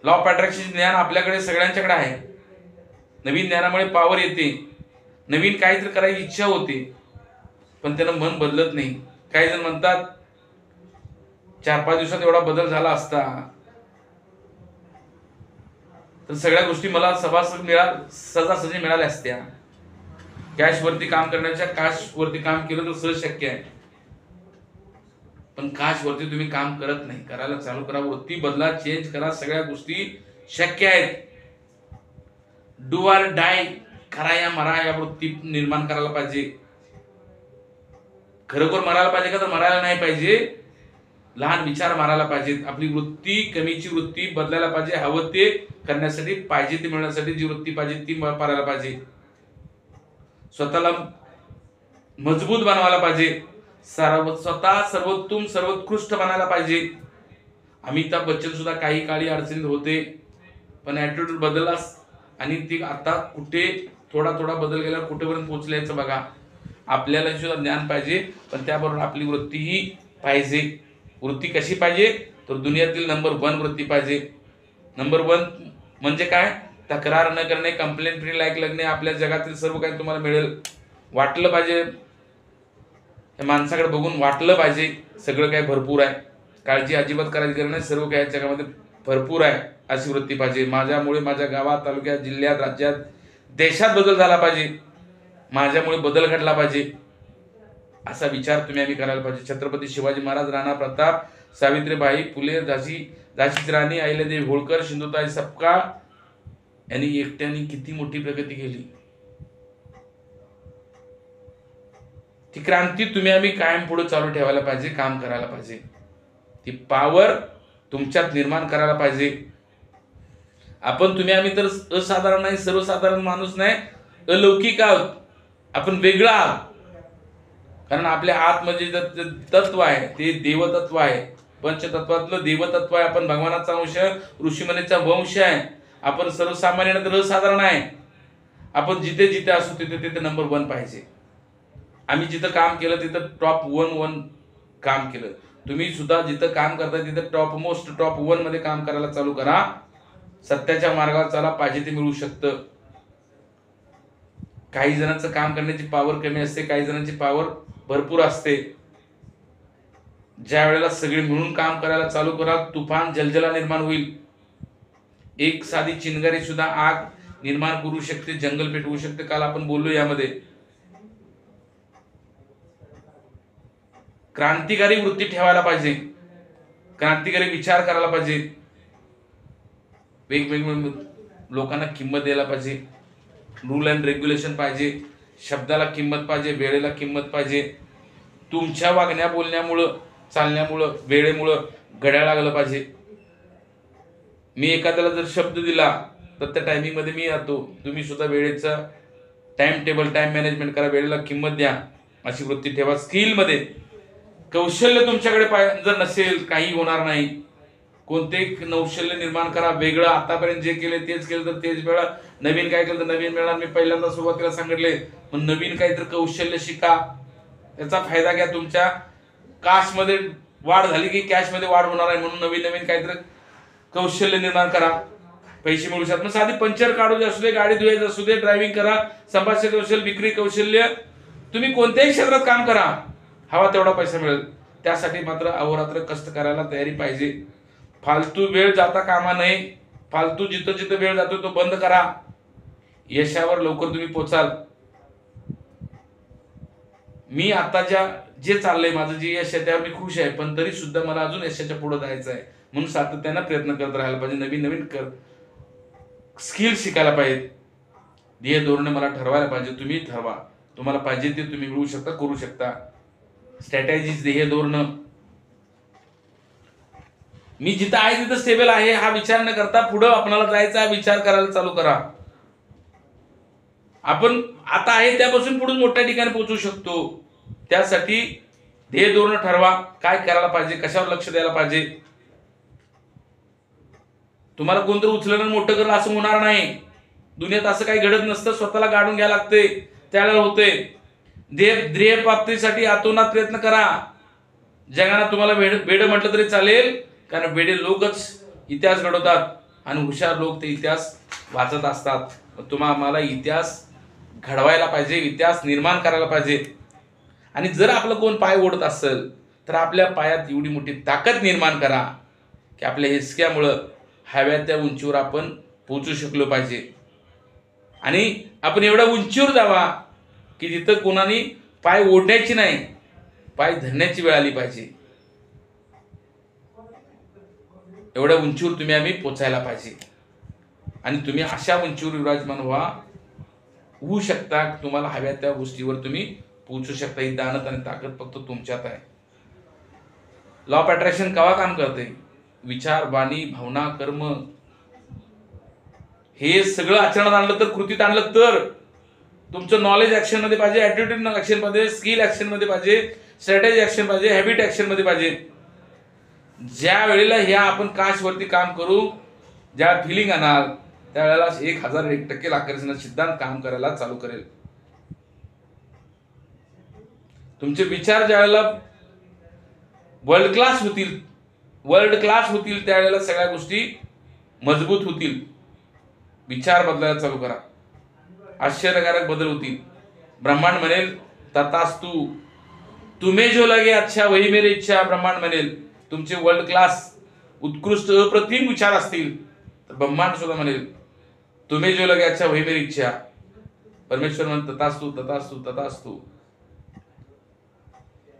लॉ ऑफ अट्रॅक्शन ज्ञान आपल्याकडे सगळ्यांच्याकडे आहे. नवीन ज्ञानामुळे पॉवर येते, नवीन काहीतरी करायची इच्छा होते, पण त्यानं मन बदलत नाही. काही जण म्हणतात 4-5 दिवसात एवढा बदल झाला असता तर सगळ्या गोष्टी मला सहजासहजी मिळाल्या असत्या. कॅश वरती काम करण्याच्या काश वरती काम केलं तर सहज शक्य आहे, पण काश वरती तुम्ही काम करत नाही. करायला चालू करा, वृत्ती बदला, चेंज करा, सगळ्या गोष्टी शक्य आहेत. डू ऑर डाय, खरा या मरा या वृत्ती निर्माण करायला पाहिजे. खरोखर मरायला पाहिजे का तर मरायला नाही पाहिजे. लहान विचार मारायला पाहिजेत. आपली वृत्ती, कमीची वृत्ती बदलायला पाहिजे. हवं ते करण्यासाठी, पाहिजे ते मिळवण्यासाठी जी वृत्ती पाहिजे ती वापरायला पाहिजे. स्वतःला मजबूत बनवायला पाहिजे. स्वतः सर्वोत्तम सर्वोत्कृष्ट बनायला पाहिजे. अमिताभ बच्चन सुद्धा काही काळी अडचणीत होते, पण ऍटिट्यूड बदललास आणि ती आता कुठे थोडा बदल गेला, कुठेपर्यंत पोहोचल्याचं बघा. आपल्याला सुद्धा ज्ञान पाहिजे, पण त्याबरोबर आपली वृत्तीही पाहिजे. वृत्ती कशी पाहिजे तर दुनियातील नंबर 1 वृत्ती पाहिजे. नंबर 1 म्हणजे काय? तक्रार न करणे, कंप्लेंट फ्री लाईक लगणे. आपल्या जगातील सर्व काही तुम्हाला मिळेल. वाटलं पाहिजे, माणसाकडे बघून वाटलं पाहिजे सगळं काही भरपूर आहे. काळजी अजिबात करायची गरज नाही, सर्व काही जगामध्ये भरपूर आहे अशी वृत्ती पाहिजे. माझ्यामुळे माझ्या गावात, तालुक्यात, जिल्ह्यात, राज्यात, देशात बदल झाला पाहिजे. माझ्यामुळे बदल घडला पाहिजे असा विचार तुम्ही आम्ही करायला पाहिजे. छत्रपती शिवाजी महाराज, राणा प्रताप, सावित्रीबाई फुले, झाशीची राणी, अहिल्यादेवी होळकर, सिंधुताई सपकाळ यांनी एकट्याने किती मोठी प्रगती केली. ती क्रांती तुम्ही आम्ही कायम पुढे चालू ठेवायला पाहिजे, काम करायला पाहिजे. ती पॉवर तुमच्यात निर्माण करायला पाहिजे. तुम्ही आम्ही तर असाधारण नाही, सर्वसाधारण माणूस नाही, अलौकिक आहोत. आपण वेगळा आहोत. कारण आपल्या आतमध्ये तत्व आहे ते देवतत्व आहे. पंचतत्वातलं देवतत्व आहे. आपण भगवानाचा अंश, ऋषीमुनीचा वंश आहे. आपण सर्वसामान्य तर असाधारण आहे. आपण जिथे जिथे असू तिथे नंबर 1 पाहिजे. आम्ही जिथं काम केलं तिथं टॉप 1 काम केलं. तुम्ही सुद्धा जिथं काम करता तिथं टॉप 1 मध्ये काम करायला चालू करा. सत्याच्या मार्गावर चाला, पाहिजे ते मिळू शकतं. काही जणांचं काम करण्याची पॉवर कमी असते, काही जणांची पॉवर भरपूर असते. ज्या वेळेला सगळे मिळून काम करायला चालू करा, तुफान जलजला निर्माण होईल. एक साधी चिंगारी सुद्धा आग निर्माण करू शकते, जंगल पेटवू शकते. काल आपण बोललो यामध्ये. क्रांतिकारी वृत्ती ठेवायला पाहिजे, क्रांतिकारी विचार करायला पाहिजे, वेगवेगळ्या लोकांना किंमत द्यायला पाहिजे, रूल अँड रेग्युलेशन पाहिजे, शब्दाला किंमत पाहिजे, वेळेला किंमत पाहिजे. तुमच्या वागण्या बोलण्यामुळं, चालण्यामुळं, वेळेमुळं घड्याळ लागलं पाहिजे. मी एखाद्याला जर शब्द दिला तर त्या टायमिंगमध्ये मी येतो. तुम्ही सुद्धा वेळेचा टाइम टेबल, टाइम मॅनेजमेंट करा, वेळेला किंमत द्या, अशी वृत्ती ठेवा. स्किलमध्ये कौशल्य तुमच्याकडे जर नसेल काही होणार नाही. कोणते कौशल्य निर्माण करा, वेगळं. आतापर्यंत जे केले तेच केलं तर तेच वेळा, नवीन काय केलं तर नवीन मिळणार. मी पहिल्यांदा सुरुवातीला सांगितले, पण नवीन काहीतरी कौशल्य शिका, त्याचा फायदा घ्या. तुमच्या काशमध्ये वाढ झाली की कॅशमध्ये वाढ होणार आहे, म्हणून नवीन नवीन काहीतरी कौशल्य निर्माण करा, पैसे मिळू शकतात. मग साधी पंचर काढू असू दे, गाडी धुवायची असू दे, ड्रायव्हिंग करा, संभाषण कौशल्य, विक्री कौशल्य, तुम्ही कोणत्याही क्षेत्रात काम करा, हवा तेवढा पैसा मिळेल. त्यासाठी मात्र अहोरात्र कष्ट करायला तयारी पाहिजे. फालतू वेळ जाता कामा नये. फालतू जिथं जिथं वेळ जातो तो बंद करा. यशावर लवकर तुम्ही पोचाल. मी आताच्या जे चाललंय, माझं जे यश आहे त्यावर मी खुश आहे, पण तरी सुद्धा मला अजून यशाच्या पुढे जायचं आहे. म्हणून सातत्यानं प्रयत्न करत राहायला पाहिजे, नवीन नवीन स्किल शिकायला पाहिजे. ध्येय धोरणे मला ठरवायला पाहिजे. तुम्ही ठरवा, तुम्हाला पाहिजे ते तुम्ही मिळवू शकता, करू शकता. स्ट्रॅटेजीज, ध्येय धोरण. मी जिथं आहे तिथं स्टेबल आहे हा विचार न करता पुढं आपल्याला जायचा विचार करायला चालू करा. आपण आता आहे त्यापासून पुढे मोठ्या ठिकाणी पोहोचू शकतो. त्यासाठी ध्येय धोरण ठरवा, काय करायला पाहिजे, कशावर लक्ष द्यायला पाहिजे. तुम्हाला कोणतरी उचलणं मोठं करणं असं होणार नाही. दुनियेत असं काही घडत नसतं. स्वतःला गाडून घ्यायला लागते, त्यावेळेला होते. ध्येय प्राप्तीसाठी आतोनात प्रयत्न करा. जगाला तुम्हाला वेड म्हटलं तरी चालेल, कारण वेडे लोकच इतिहास घडवतात आणि हुशार लोक ते इतिहास वाचत असतात. तुम्हाला इतिहास घडवायला पाहिजे, इतिहास निर्माण करायला पाहिजे. आणि जर आपलं कोण पाय ओढत असेल तर आपल्या पायात एवढी मोठी ताकद निर्माण करा की आपल्या हिसक्यामुळं हव्या त्या उंचीवर आपण पोहोचू शकलो पाहिजे. आणि आपण एवढ्या उंचीवर जावा की तिथं कोणाने पाय ओढण्याची नाही, पाय धरण्याची वेळ आली पाहिजे. एवढ्या उंचीवर तुम्ही आम्ही पोचायला पाहिजे. आणि तुम्ही अशा उंचीवर विराजमान होऊ शकता, तुम्हाला हव्या त्या गोष्टीवर तुम्ही पोहोचू शकता. ही दानत आणि ताकद फक्त तुमच्यात आहे. लॉ ऑफ अट्रॅक्शन केव्हा काम करते? विचार, वाणी, भावना, कर्म हे सगळं आचरणात आणलं तर, कृतीत आणलं तर. तुमचं नॉलेज ऍक्शन मध्ये पाहिजे, ऍटिट्यूड ऍक्शन मध्ये, स्किल ऍक्शन मध्ये पाहिजे, स्ट्रॅटेजी ऍक्शन पाहिजे, हॅबिट ऍक्शन मध्ये पाहिजे. ज्या वेळेला ह्या आपण काशवरती काम करू, ज्या फिलिंग आणाल त्यावेळेला 1001% आकर्षण सिद्धांत काम करायला चालू करेल. तुमचे विचार ज्या वेळेला वर्ल्ड क्लास होतील त्यावेळेला सगळ्या गोष्टी मजबूत होतील. विचार बदलायला चालू करा, आश्चर्यकारक बदल होतील. ब्रह्मांड म्हणेल तथास्तु, तुम्हें जो लगे अच्छा वही मेरी इच्छा. ब्रह्मांड म्हणेल तुमचे वर्ल्ड क्लास, उत्कृष्ट, अप्रतिम विचार असतील तर ब्रह्मांड सुद्धा म्हणेल तुम्हें जो लगे अच्छा वही मेरी इच्छा. परमेश्वर म्हणत तथास्तु, तथास्तु, तथास्तु.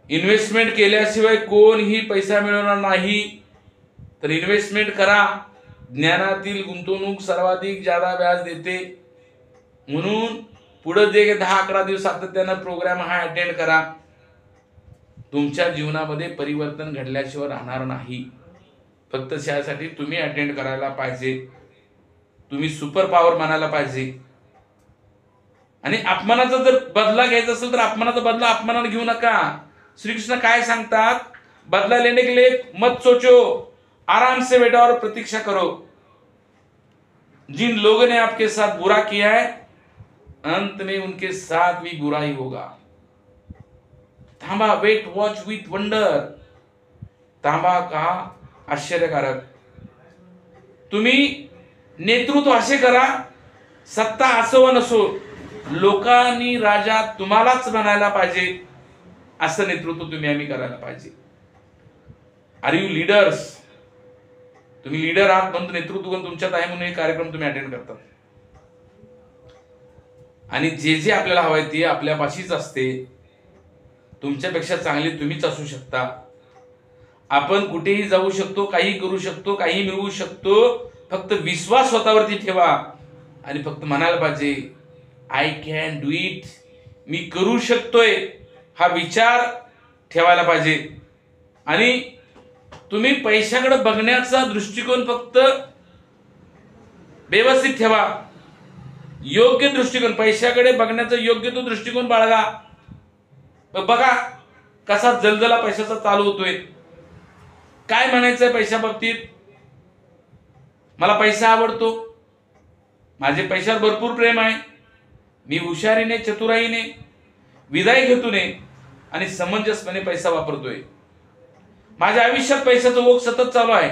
इन्व्हेस्टमेंट केल्याशिवाय कोणही पैसा मिळवणार नाही, तर इन्व्हेस्टमेंट करा. ज्ञानातील गुंतवणूक सर्वाधिक जादा व्याज देते. म्हणून पुढे जे 10-11 दिवस सातत्यानं प्रोग्राम हा अटेंड करा. तुमच्या जीवनामध्ये परिवर्तन घडल्याशिवाय राहणार नाही. फक्त त्यासाठी तुम्ही अटेंड करायला पाहिजे. तुम्ही सुपर पॉवर मानायला पाहिजे. आणि अपमानाचा जर बदला घ्यायचा असेल तर अपमानाचा बदला अपमानाने घेऊ नका. श्रीकृष्ण काय सांगतात? बदला लेने के लिए मत सोचो, आराम से बैठो और प्रतीक्षा करो. जिन लोगों ने आपके साथ बुरा किया है, अंत में उनके साथ भी बुरा ही होगा. थांबा, वेट, वॉच विथ वंडर. थांबा, कहा आश्चर्यकारक. तुम्ही नेतृत्व असे करा, सत्ता असो व नसो, लोकांनी राजा तुम्हालाच म्हणायला पाहिजे असं नेतृत्व तुम्ही आम्ही करायला पाहिजे. Are you leaders? तुम्ही लीडर आहात म्हणून नेतृत्व तुमच्यात आहे म्हणून हे कार्यक्रम तुम्ही अटेंड करता. आणि जे जे आपल्याला हवंय ते आपल्यापाशीच असते. तुमच्यापेक्षा चांगले तुम्हीच असू शकता. आपण कुठेही जाऊ शकतो, काही करू शकतो, काही मिळवू शकतो. फक्त विश्वास स्वतःवरती ठेवा आणि फक्त म्हणायला पाहिजे आय कॅन डू इट, मी करू शकतोय, हा विचार ठेवायला पाहिजे. आणि तुम्ही पैशाकडे बघण्याचा दृष्टिकोन फक्त व्यवस्थित ठेवा. योग्य दृष्टिकोन, पैशाकडे बघण्याचा योग्य तो दृष्टिकोन बाळगा. बघा कसा जलजला पैशाचा चालू होतोय. काय म्हणायचंय पैशा बाबतीत? मला पैसा आवडतो, माझे पैशावर भरपूर प्रेम आहे, मी हुशारीने, चतुराईने, विदाई हेतूने आणि समंजसपणे पैसा वापरतोय. माझ्या आयुष्यात पैशाचं ओघ सतत चालू आहे.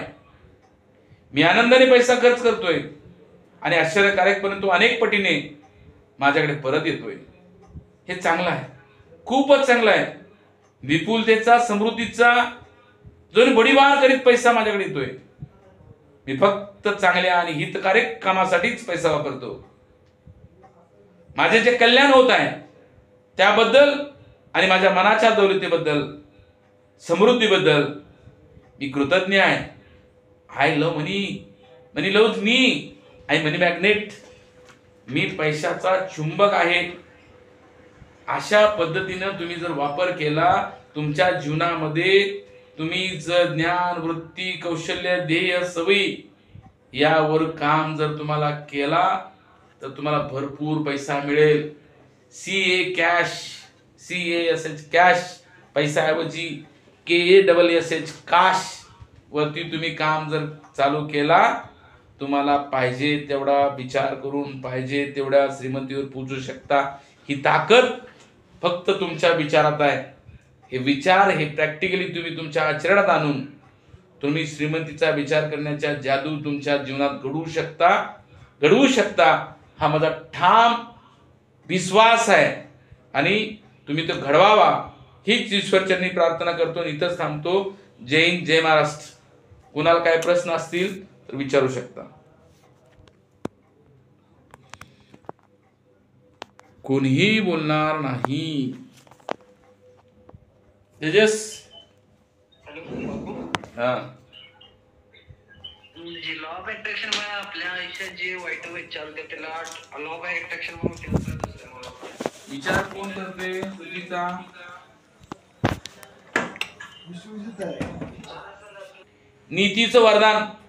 मी आनंदाने पैसा खर्च करतोय आणि आश्चर्यकारकपणे तो अनेक पटीने माझ्याकडे परत येतोय. हे चांगलं आहे, खूपच चांगलं आहे. विपुलतेचा, समृद्धीचा जो बडीवार करीत पैसा माझ्याकडे येतोय. मी फक्त चांगल्या आणि हितकारक कामासाठीच पैसा वापरतो. माझे जे कल्याण होत आहे त्याबद्दल आणि माझ्या मनाच्या दौलतीबद्दल, समृद्धीबद्दल मी कृतज्ञ आहे. I love money, money loves me, I money magnet. मी पैशाचा चुंबक आहे. अशा पद्धतीनं तुम्ही जर वापर केला तुमच्या जीवनामध्ये, तुम्ही जर ज्ञान, वृत्ती, कौशल्य, ध्येय, सवयी यावर काम जर तुम्हाला केला तर तुम्हाला भरपूर पैसा मिळेल. CA कॅश, CASH कॅश, पैशाऐवजी KASH काश वरती तुम्ही काम जर चालू केला, तुम्हाला पाहिजे तेवढा विचार करून पाहिजे तेवढ्या श्रीमंतीवर पोहोचू शकता. ही ताकद फक्त तुमच्या विचारात आहे. हे विचार, हे प्रॅक्टिकली तुम्ही तुमच्या आचरणात आणून तुम्ही श्रीमंतीचा विचार करण्याच्या जादू तुमच्या जीवनात घडवू शकता. हा माझा ठाम विश्वास आहे आणि तुम्ही तो घडवावा हीच ईश्वरचरणी प्रार्थना करतो आणि इथंच थांबतो. जय हिंद, जय महाराष्ट्र. कुणाला काय प्रश्न असतील तर विचारू शकता. कोणीही बोलणार नाही. तेजस, हा, जे लॉ ऑफ अट्रॅक्शन मुळे आपल्या आयुष्यात जे वाईट वाईट चालते त्याला लॉ ऑफ अट्रॅक्शन म्हणून विचार कोण करते? चुकीचा. नीतीचं वरदान